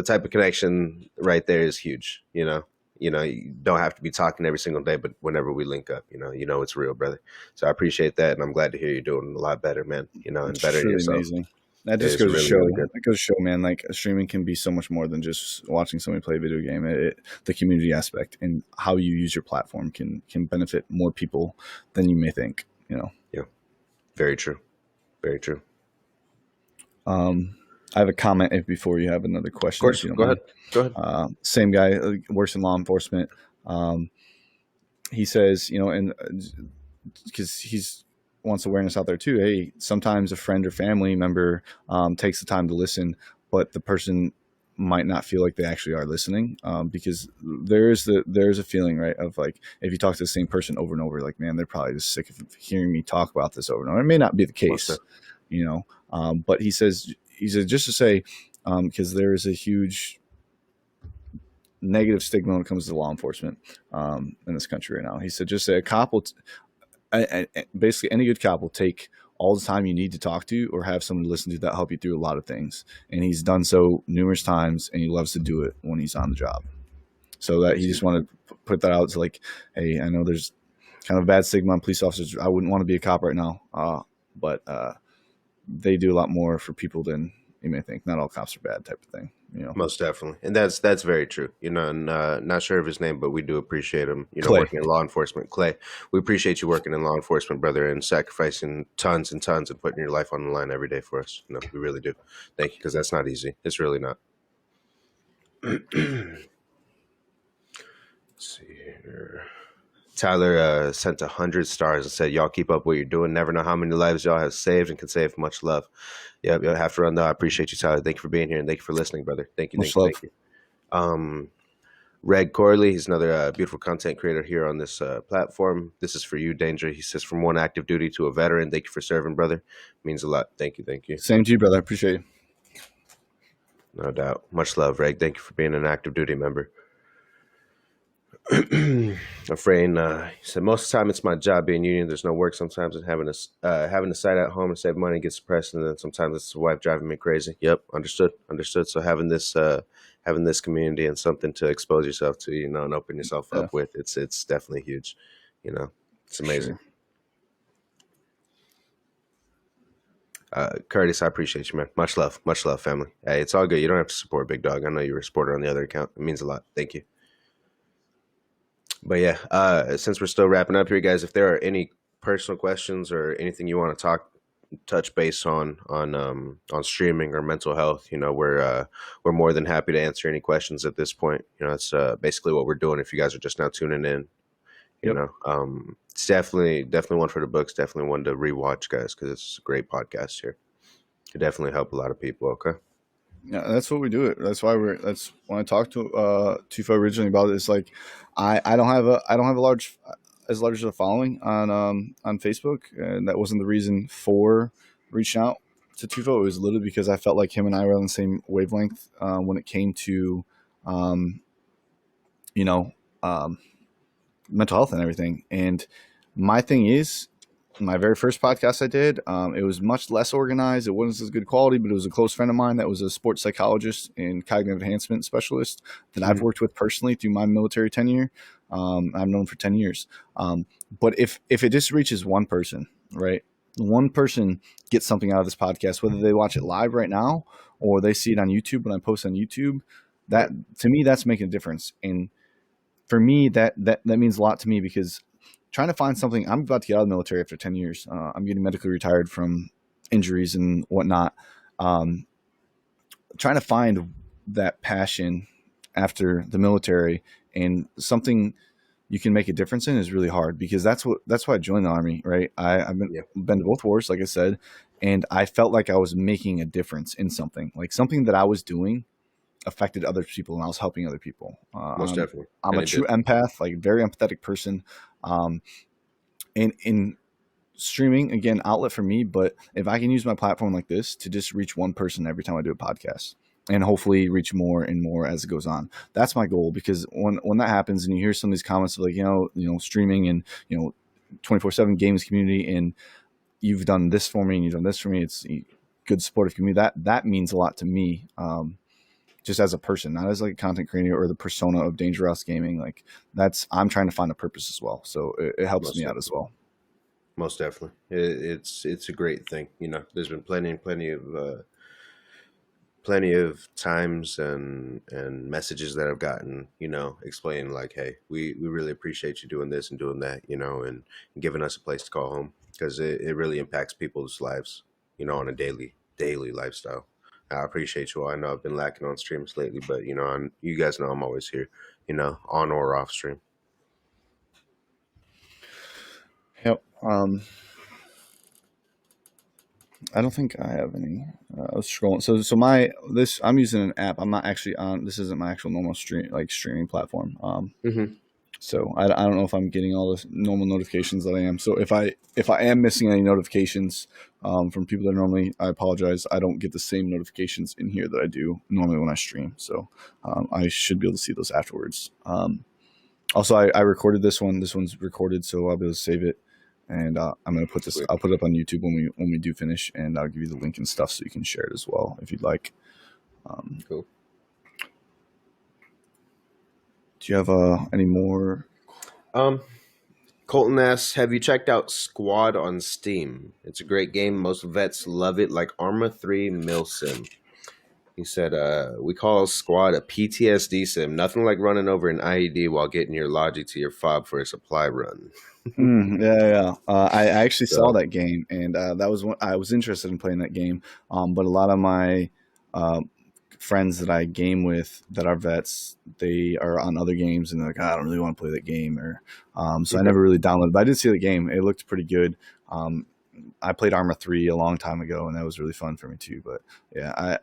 type of connection right there is huge. You don't have to be talking every single day, but whenever we link up, it's real, brother. So I appreciate that, and I'm glad to hear you're doing a lot better, man. And It's bettering truly yourself. amazing. That just It's goes to really, show. really good. It goes to show, man. Like streaming can be so much more than just watching somebody play a video game. The community aspect and how you use your platform can benefit more people than you may think. Yeah, very true. Very true. I have a comment before you have another Of question, if course. you don't Go ahead. mind. Go ahead. Same guy works in law enforcement. He says, and because he's wants awareness out there too. Hey, sometimes a friend or family member takes the time to listen, but the person might not feel like they actually are listening, because there's a feeling, right, of like if you talk to the same person over and over, like, man, they're probably just sick of hearing me talk about this over and over. It may not be the Most case, definitely. but he says just to say, because there is a huge negative stigma when it comes to law enforcement in this country right now. He said, just say a cop will basically any good cop will take all the time you need to talk to or have someone to listen to that help you through a lot of things. And he's done so numerous times, and he loves to do it when he's on the job. So that he That's just huge. wanted to put that out to, like, hey, I know there's kind of a bad stigma on police officers. I wouldn't want to be a cop right now, but they do a lot more for people than you may think. Not all cops are bad, type of thing. Most definitely. And that's very true. And not sure of his name, but we do appreciate him, Clay, working in law enforcement. Clay, we appreciate you working in law enforcement, brother, and sacrificing tons and tons and putting your life on the line every day for us. No, we really do. Thank you, because that's not easy. It's really not. Let's see here. Tyler sent 100 stars and said, "Y'all keep up what you're doing. Never know how many lives y'all have saved and can save. Much love." Yep, you'll have to run though. I appreciate you, Tyler. Thank you for being here and thank you for listening, brother. Thank you, thank much you, love. thank you. Um, Reg Corley, he's another beautiful content creator here on this platform. This is for you, Danger. He says, "From one active duty to a veteran, thank you for serving, brother. Means a lot. Thank you, thank you. Same to you, brother. I appreciate you. No doubt. Much love, Reg. Thank you for being an active duty member." Afraid, he said, "Most of the time it's my job being union. There's no work sometimes, and having a site at home and save money gets depressed, and then sometimes it's the wife driving me crazy." Yep, understood. So having this community and something to expose yourself to, and open yourself Yeah, up with, it's definitely huge. It's amazing. sure. Curtis, I appreciate you, man. Much love, family. Hey, it's all good. You don't have to support Big Dog. I know you were a supporter on the other account. It means a lot. Thank you. But yeah, since we're still wrapping up here, guys, if there are any personal questions or anything you want to touch base on streaming or mental health, we're more than happy to answer any questions at this point. It's basically what we're doing. If you guys are just now tuning in, Yep. it's definitely one for the books. Definitely one to rewatch, guys, because it's a great podcast here. Could definitely help a lot of people. Okay. Yeah, that's what we do. That's when I talked to Tufo originally about it. It's like I don't have a large as large as a following on Facebook, and that wasn't the reason for reaching out. to Tufo, it was literally because I felt like him and I were on the same wavelength when it came to, um, you know, um, mental health and everything. And my thing is, my very first podcast I did, it was much less organized. It wasn't as good quality, but it was a close friend of mine that was a sports psychologist and cognitive enhancement specialist that I've Mhm. worked with personally through my military tenure. I've known for 10 years. But if it just reaches one person, right? One person gets something out of this podcast, whether they watch it live right now or they see it on YouTube when I post on YouTube, that Yep. to me, that's making a difference. And for me, that means a lot to me because trying to find something. I'm about to get out of the military after 10 years. I'm getting medically retired from injuries and whatnot. Um, Trying to find that passion after the military and something you can make a difference in is really hard because that's why I joined the army, right? I've Yeah. been to both wars, like I said, and I felt like I was making a difference in something, like something that I was doing affected other people and I was helping other people. Most definitely. I'm And a it true did. empath, like very empathetic person. Um, and in streaming, again, outlet for me, but if I can use my platform like this to just reach one person every time I do a podcast and hopefully reach more and more as it goes on, that's my goal. Because when that happens and you hear some of these comments of like, streaming and, 24/7 games community and you've done this for me and you've done this for me, it's a good supportive community. That means a lot to me. Just as a person, not as like a content creator or the persona of Dangerous Gaming. Like I'm trying to find a purpose as well. So it helps Most me out as definitely. well. Most definitely. It's a great thing. There's been plenty of times and messages that I've gotten, explaining like, hey, we really appreciate you doing this and doing that, and giving us a place to call home because it really impacts people's lives, on a daily lifestyle. I appreciate you all. I know I've been lacking on streams lately, but you guys know I'm always here, on or off stream. Yep. I don't think I have any. I was scrolling. So I'm using an app. I'm not actually on. This isn't my actual normal streaming platform. Hmm. So I don't know if I'm getting all the normal notifications that I am. So if I am missing any notifications from people that normally, I apologize. I don't get the same notifications in here that I do normally when I stream. So I should be able to see those afterwards. Also, I recorded this one. This one's recorded, so I'll be able to save it. And I'm gonna put this. Sweet. I'll put it up on YouTube when we do finish, and I'll give you the link and stuff so you can share it as well if you'd like. Cool. Do you have any more? Um, Colton asks, have you checked out Squad on Steam? It's a great game. Most vets love it, like Arma 3 Milsim. He said, we call Squad a PTSD sim. Nothing like running over an IED while getting your logic to your fob for a supply run. Yeah, yeah. I actually saw So, that game, and that was one I was interested in playing that game. But a lot of my uh, friends that I game with that are vets, they are on other games, and they're like, "Ah, I don't really want to play that game, or so I okay. never really downloaded. But I did see the game; it looked pretty good. Um, I played Arma 3 a long time ago, and that was really fun for me too. But yeah, I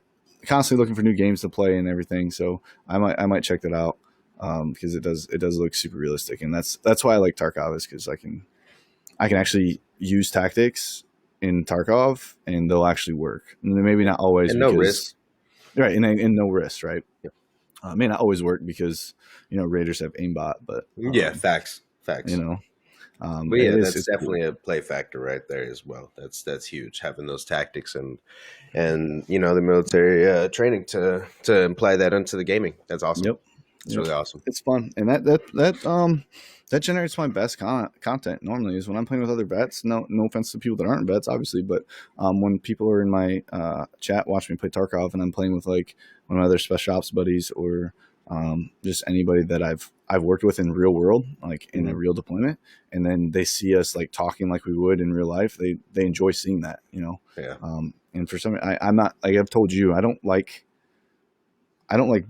constantly looking for new games to play and everything, so I might check that out because it does look super realistic, and that's why I like Tarkov is because I can actually use tactics in Tarkov and they'll actually work. And maybe not always And no risk. because right and no risk, right? Yep. May not always work because Raiders have aimbot, but Yeah, facts. you Facts. know But it yeah, is that's it's cool. definitely a play factor right there as well. That's huge, having those tactics and the military training to imply that into the gaming. That's awesome. Yep. It's Yep. really awesome. It's fun. And that generates my best content normally is when I'm playing with other vets. No offense to people that aren't vets, obviously, but when people are in my chat watching me play Tarkov and I'm playing with like one of my other special ops buddies or just anybody that I've worked with in real world, like in a Hmm. real deployment, and then they see us like talking like we would in real life, they enjoy seeing that. Yeah. And for some I'm not, like I've told you, I don't like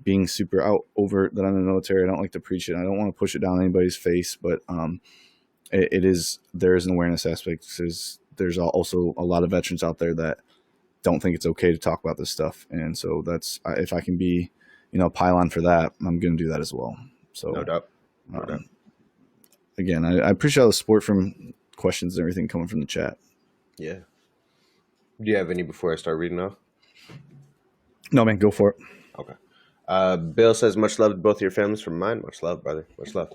being super out overt that I'm in the military. I don't like to preach it. I don't want to push it down anybody's face, but there is an awareness aspect. There's also a lot of veterans out there that don't think it's okay to talk about this stuff, and so if I can be, a pylon for that, I'm going to do that as well. No So doubt. No doubt. um, again, I appreciate all the support from questions and everything coming from the chat. Yeah. Do you have any before I start reading off? No, man, go for it. Okay. Bill says, much love to both of your families from mine. Much love, brother. Much love.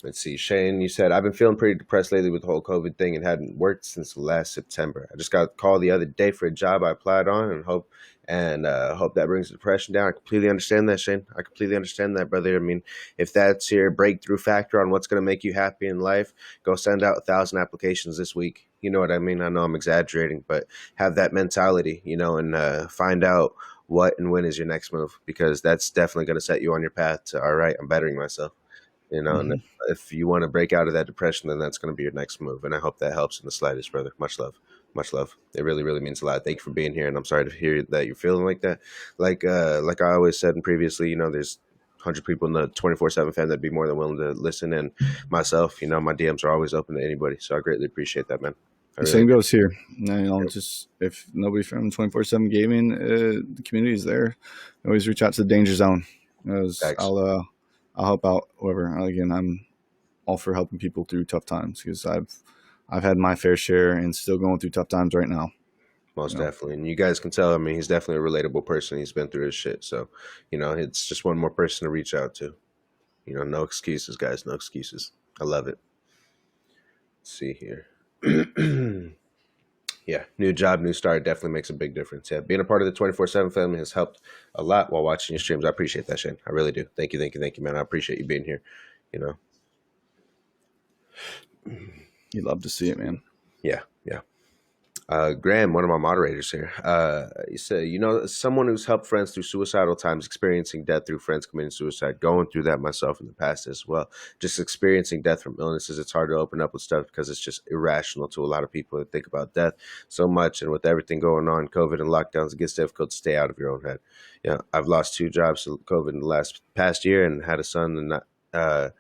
Let's see. Shane, you said, I've been feeling pretty depressed lately with the whole COVID thing and hadn't worked since last September. I just got a call the other day for a job I applied on and hope that brings the depression down. I completely understand that, Shane. I completely understand that, brother. I mean, if that's your breakthrough factor on what's going to make you happy in life, go send out 1,000 applications this week. You know what I mean? I know I'm exaggerating, but have that mentality, and find out what and when is your next move, because that's definitely going to set you on your path to, all right, I'm bettering myself, and Hmm. if you want to break out of that depression, then that's going to be your next move. And I hope that helps in the slightest, brother. Much love. Much love. It really, really means a lot. Thank you for being here. And I'm sorry to hear that you're feeling like that. Like I always said and previously, there's 100 people in the 24/7 fan that'd be more than willing to listen. And myself, my DMs are always open to anybody. So I greatly appreciate that, man. I The really same do. goes here. Just if nobody from 24/7 Gaming, the community is there. Always reach out to the Danger Zone. Thanks. I'll help out whoever. Again, I'm all for helping people through tough times because I've had my fair share and still going through tough times right now. You Most know, definitely. And you guys can tell, I mean, he's definitely a relatable person. He's been through his shit. So, it's just one more person to reach out to. No excuses, guys. No excuses. I love it. Let's see here. Yeah, new job, new start definitely makes a big difference. Yeah, being a part of the 24/7 family has helped a lot while watching your streams. I appreciate that, Shane. I really do. Thank you, thank you, thank you, man. I appreciate you being here. You know, you'd love to see it, man. yeah, yeah. Graham, one of my moderators here, he said, someone who's helped friends through suicidal times, experiencing death through friends committing suicide, going through that myself in the past as well. Just experiencing death from illnesses, it's hard to open up with stuff because it's just irrational to a lot of people that think about death so much. And with everything going on, COVID and lockdowns, it gets difficult to stay out of your own head. Yeah, I've lost 2 jobs to COVID in the past year and had a son and not.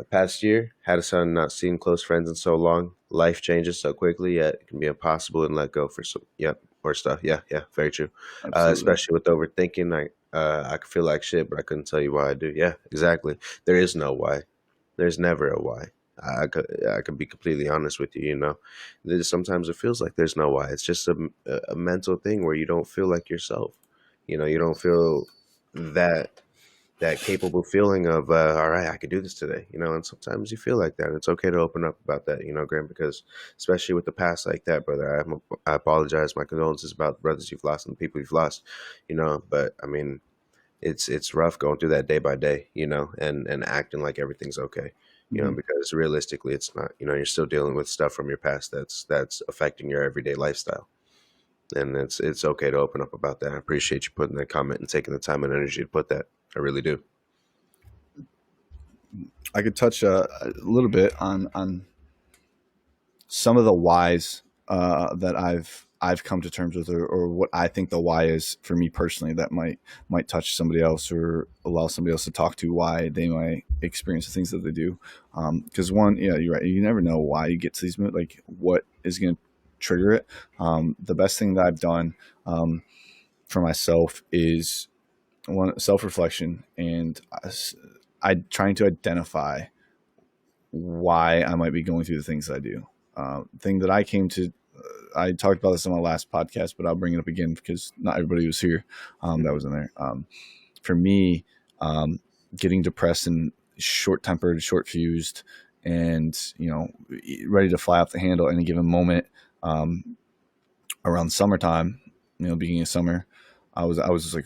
Past year, had a son, not seen close friends in so long. Life changes so quickly, yet it can be impossible and let go for some, yep, or stuff. Yeah, yeah, very true. Absolutely. Especially with overthinking, I could feel like shit, but I couldn't tell you why I do. Yeah, exactly. There is no why. There's never a why. I could be completely honest with you. Sometimes it feels like there's no why. It's just a mental thing where you don't feel like yourself. You don't feel that capable feeling of all right, I could do this today, and sometimes you feel like that. It's okay to open up about that, Graham, because especially with the past like that, brother, I apologize, my condolences about the brothers you've lost and the people you've lost, but I mean, it's rough going through that day by day, and acting like everything's okay, Hmm. because realistically it's not. You're still dealing with stuff from your past that's affecting your everyday lifestyle, and it's okay to open up about that. I appreciate you putting that comment and taking the time and energy to put that. I really do. I could touch a little bit on some of the whys that I've come to terms with, or what I think the why is for me personally, that might touch somebody else or allow somebody else to talk to why they might experience the things that they do. Because one, yeah, you're right. You never know why you get to these moods, like what is going to trigger it. The best thing that I've done for myself is one self reflection, and I trying to identify why I might be going through the things that I do. Thing that I came to, I talked about this on my last podcast, but I'll bring it up again because not everybody was here that was in there. For me, um, getting depressed and short tempered, short fused, and ready to fly off the handle at any given moment. Um, Around summertime, beginning of summer, I was just like,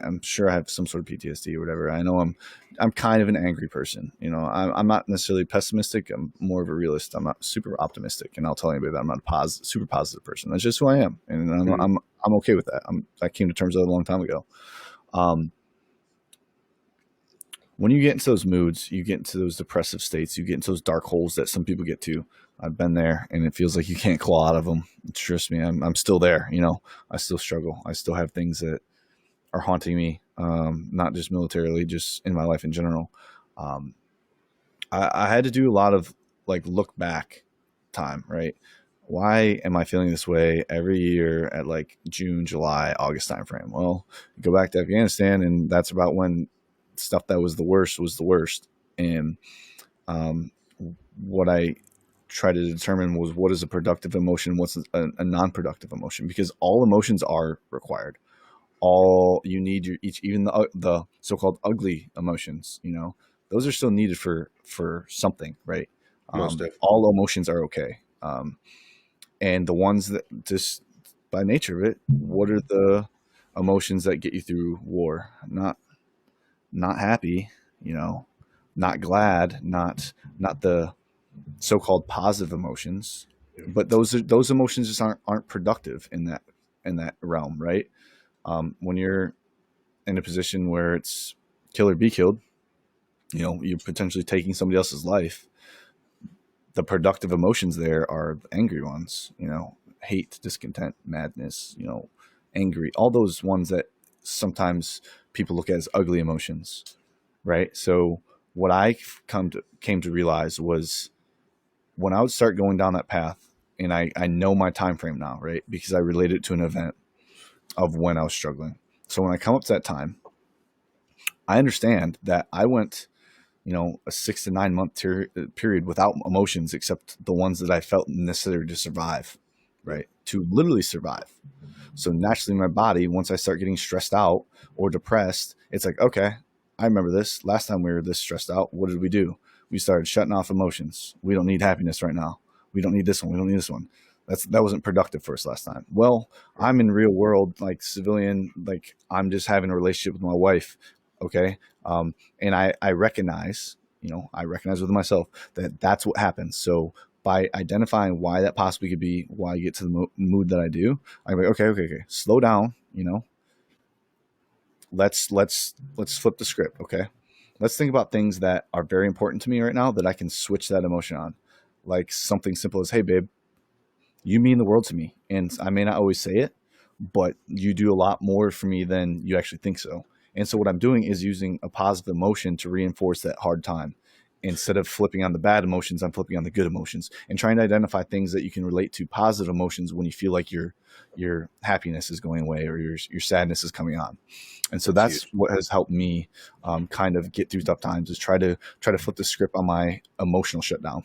I'm sure I have some sort of PTSD or whatever. I know I'm kind of an angry person. I'm not necessarily pessimistic. I'm more of a realist. I'm not super optimistic, and I'll tell anybody that I'm not a super positive person. That's just who I am, and Mhm. I'm okay with that. I came to terms with it a long time ago. Um, when you get into those moods, you get into those depressive states, you get into those dark holes that some people get to. I've been there, and it feels like you can't claw out of them. Trust me, I'm still there. I still struggle. I still have things that are haunting me, not just militarily, just in my life in general. Um, I had to do a lot of like look back time, right? Why am I feeling this way every year at like June, July, August timeframe? Well, go back to Afghanistan, and that's about when stuff that was the worst was the worst. And um, what I try to determine was what is a productive emotion, what's a non-productive emotion, because all emotions are required. All you need, even the so-called ugly emotions, those are still needed for something, right? Most definitely. All emotions are okay, and the ones that just by nature of it, what are the emotions that get you through war? Not happy, you know, not glad, not the so-called positive emotions, but those emotions just aren't productive in that realm, right? When you're in a position where it's kill or be killed, you're potentially taking somebody else's life. The productive emotions there are the angry ones, hate, discontent, madness, angry, all those ones that sometimes people look at as ugly emotions, right? So what I came to realize was when I would start going down that path, and I know my time frame now, right? Because I related it to an event of when I was struggling. So when I come up to that time, I understand that I went, a 6 to 9 month period without emotions except the ones that I felt necessary to survive, Yeah. right? To literally survive. So naturally, my body, once I start getting stressed out or depressed, it's like, okay, I remember this. Last time we were this stressed out, what did we do? We started shutting off emotions. We don't need happiness right now. We don't need this one. We don't need this one. That wasn't productive for us last time. Well, I'm in real world, like civilian, like I'm just having a relationship with my wife. Okay. And I recognize, I recognize with myself that that's what happens. So by identifying why that possibly could be, why I get to the mood that I do, I'm like, okay, slow down. Let's flip the script. Okay, let's think about things that are very important to me right now that I can switch that emotion on, like something simple as, hey, babe, you mean the world to me, and I may not always say it, but you do a lot more for me than you actually think so. And so what I'm doing is using a positive emotion to reinforce that hard time. Instead of flipping on the bad emotions, I'm flipping on the good emotions and trying to identify things that you can relate to positive emotions when you feel like your happiness is going away or your sadness is coming on. And so That's that's huge. what has helped me kind of get through tough times, is try to flip the script on my emotional shutdown,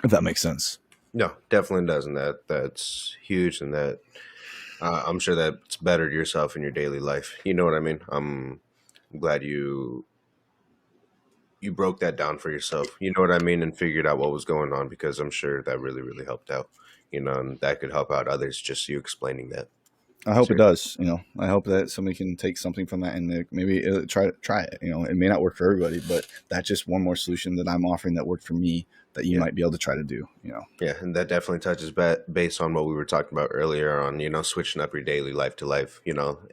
if that makes sense. No, definitely doesn't. That's huge, and that I'm sure that's bettered yourself in your daily life. You know what I mean? I'm glad you broke that down for yourself. You know what I mean, and figured out what was going on, because I'm sure that really really helped out. And that could help out others. Just you explaining that. I hope it Sure. does. I hope that somebody can take something from that and maybe try it. It may not work for everybody, but that's just one more solution that I'm offering that worked for me that you Yeah. might be able to try to do. Yeah, and that definitely touches base on what we were talking about earlier on, switching up your daily life to life,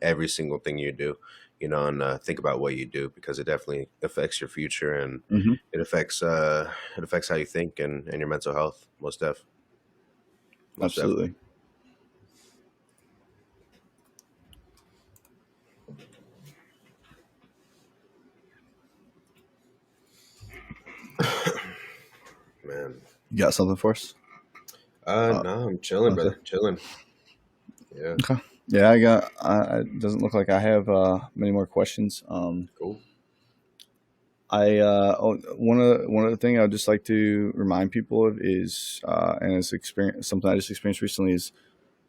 every single thing you do, and think about what you do, because it definitely affects your future, and Hmm. it affects how you think, and your mental health. Most definitely. Absolutely. Man. You got something for us? No, I'm chilling, Okay. brother. Chilling. Yeah. Okay. Yeah, I got. It doesn't look like I have many more questions. Cool. One other thing I'd just like to remind people of is, and it's experience something I just experienced recently, is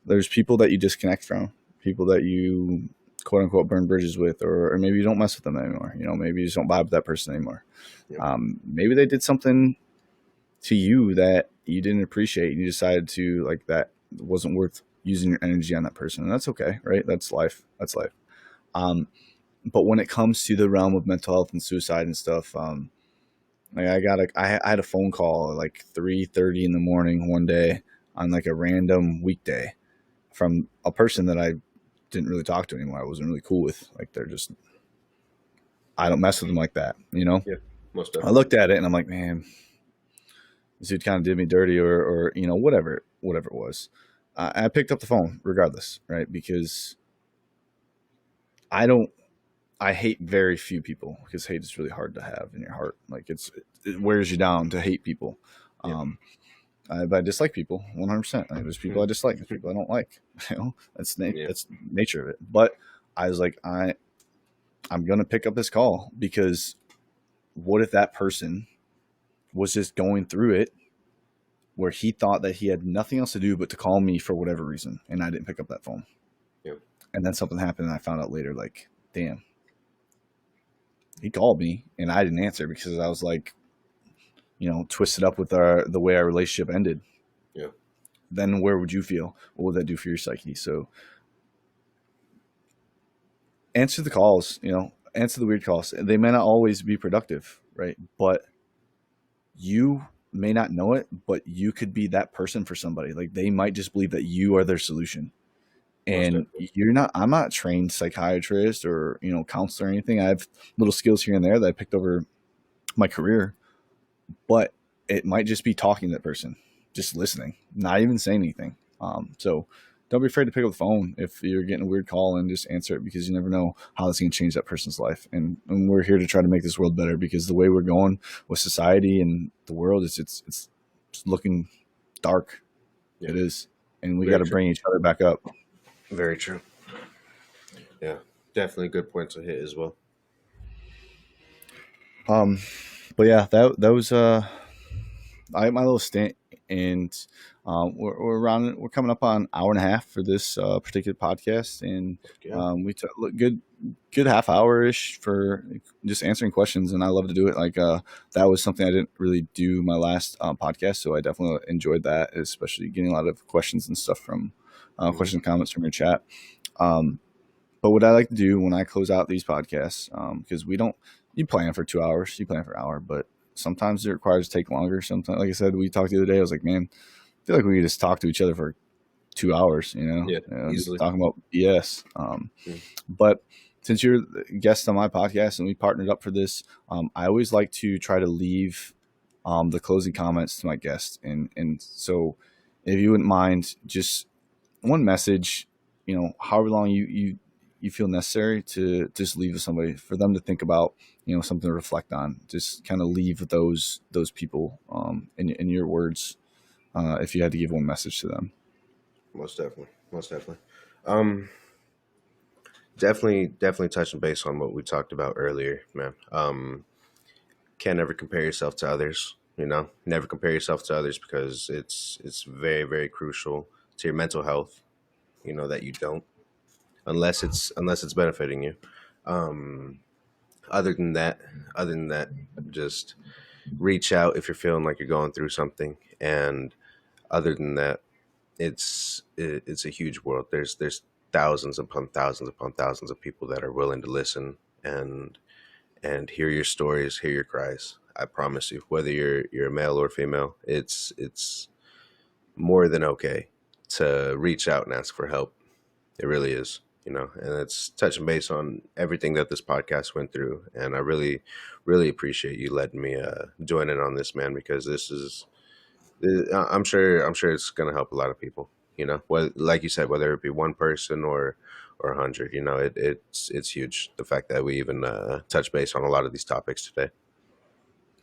there's people that you disconnect from, people that you quote unquote burn bridges with, or maybe you don't mess with them anymore. Maybe you just don't vibe with that person anymore. Yep. Maybe they did something to you that you didn't appreciate, and you decided to like that wasn't worth using your energy on that person, and that's okay, right? That's life. That's life. But when it comes to the realm of mental health and suicide and stuff, like I had a phone call at like 3:30 in the morning one day on like a random weekday from a person that I didn't really talk to anymore. I wasn't really cool with. Like they're just, I don't mess with them like that. Yeah. Most I definitely. looked at it and I'm like, man, this dude kind of did me dirty, or whatever it was. I picked up the phone regardless, right? Because I don't, I hate very few people, because hate is really hard to have in your heart. Like it wears you down to hate people. Yeah. Um, but I dislike people 100%. Like, there's people I dislike, there's people I don't like. Yeah. That's nature of it. But I was like, I'm gonna pick up this call, because what if that person was just going through it where he thought that he had nothing else to do but to call me for whatever reason, and I didn't pick up that phone. Yeah. And then something happened, and I found out later, like, damn, he called me, and I didn't answer because I was like, twisted up with the way our relationship ended. Yeah. Then where would you feel? What would that do for your psyche? So answer the calls, answer the weird calls. They may not always be productive, right? But you may not know it, but you could be that person for somebody. Like, they might just believe that you are their solution. Most And definitely. I'm not a trained psychiatrist or, counselor or anything. I have little skills here and there that I picked over my career, but it might just be talking to that person, just listening, not even saying anything. So don't be afraid to pick up the phone if you're getting a weird call, and just answer it, because you never know how this can change that person's life. And we're here to try to make this world better, because the way we're going with society and the world it's looking dark. Yeah. It is. And we got Very to true. bring each other back up. Very true. Yeah, definitely good point to hit as well. But yeah, that was I had my little stint, and we're coming up on an hour and a half for this particular podcast, and Yeah. we took good half hour ish for just answering questions, and I love to do it. Like, that was something I didn't really do my last podcast, so I definitely enjoyed that, especially getting a lot of questions and stuff from questions and comments from your chat. But what I like to do when I close out these podcasts, because you plan for 2 hours, you plan for an hour, but sometimes it requires to take longer. Sometimes, like I said, we talked the other day. I was like, man, I feel like we could just talk to each other for 2 hours, Yeah, just easily. talking about BS. Mm. But since you're a guest on my podcast and we partnered up for this, I always like to try to leave the closing comments to my guest. And so if you wouldn't mind, just one message, however long you feel necessary to just leave with somebody, for them to think about, something to reflect on. Just kind of leave those people in your words, if you had to give one message to them. Most definitely. Most definitely. Um, definitely touching base on what we talked about earlier, man. Can't ever compare yourself to others. Never compare yourself to others, because it's very, very crucial to your mental health. That you don't, unless it's benefiting you. Um, other than that, other than that, just reach out if you're feeling like you're going through something. And other than that, it's a huge world. There's thousands upon thousands of people that are willing to listen and hear your stories, hear your cries. I promise you, whether you're a male or female, it's more than okay to reach out and ask for help. It really is, and it's touching base on everything that this podcast went through. And I really, really appreciate you letting me join in on this, man, because I'm sure it's going to help a lot of people. Like you said, whether it be one person or 100, it's huge. The fact that we even touch base on a lot of these topics today.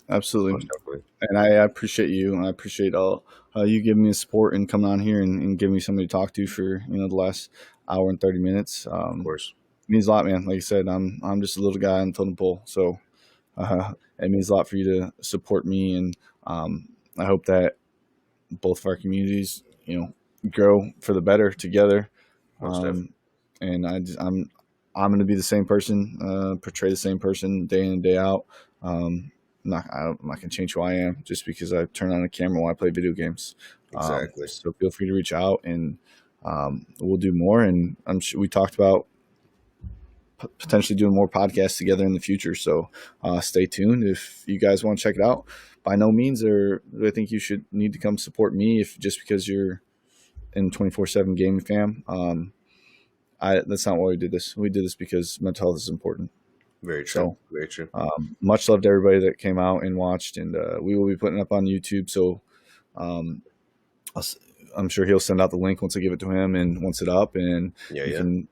Most Absolutely. definitely, And I appreciate you, and I appreciate all you giving me the support and coming on here and giving me somebody to talk to for the last hour and 30 minutes. of course. It means a lot, man. Like I said, I'm just a little guy on the totem pole, so it means a lot for you to support me, and I hope that both of our communities, grow for the better together. Most definitely. Um, and I'm going to be the same person, portray the same person day in and day out. I'm not going to change who I am just because I turn on a camera while I play video games. Exactly. So feel free to reach out, and we'll do more. And I'm sure we talked about potentially doing more podcasts together in the future. So stay tuned. If you guys want to check it out, by no means I think you should need to come support me if just because you're in 24/7 gaming fam. That's not why we did this. We did this because mental health is important. Very true. So Very true. much love to everybody that came out and watched, and we will be putting it up on YouTube. So um, I'm sure he'll send out the link once I give it to him, and once it's up, and Yeah, you yeah. can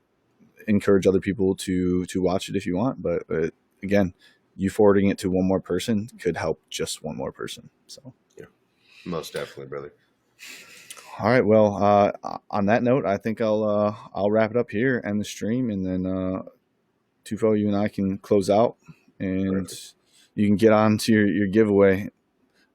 encourage other people to watch it if you want. But again, you forwarding it to one more person could help just one more person. So Yeah. Most definitely, brother. all right, well, on that note, I think I'll wrap it up here and the stream, and then Tufo, you and I can close out, and Perfect. you can get on to your giveaway.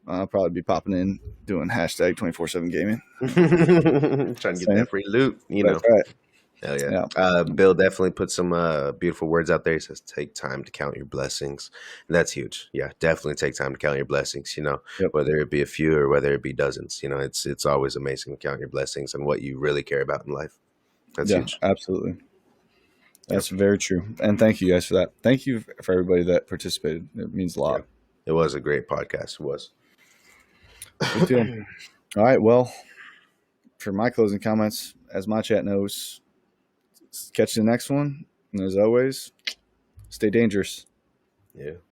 I'll probably be popping in doing hashtag 24/7 gaming. Trying to get Same. that free loot, That's right. Hell yeah. Yeah. Bill definitely put some beautiful words out there. He says, take time to count your blessings. And that's huge. Yeah, definitely take time to count your blessings, Yep. whether it be a few or whether it be dozens. It's always amazing to count your blessings and what you really care about in life. That's Yeah, huge. absolutely. Yep. That's very true. And thank you guys for that. Thank you for everybody that participated. It means a Yeah. lot. It was a great podcast. It was. Good deal. All right. Well, for my closing comments, as my chat knows, catch you the next one. And as always, stay dangerous. Yeah.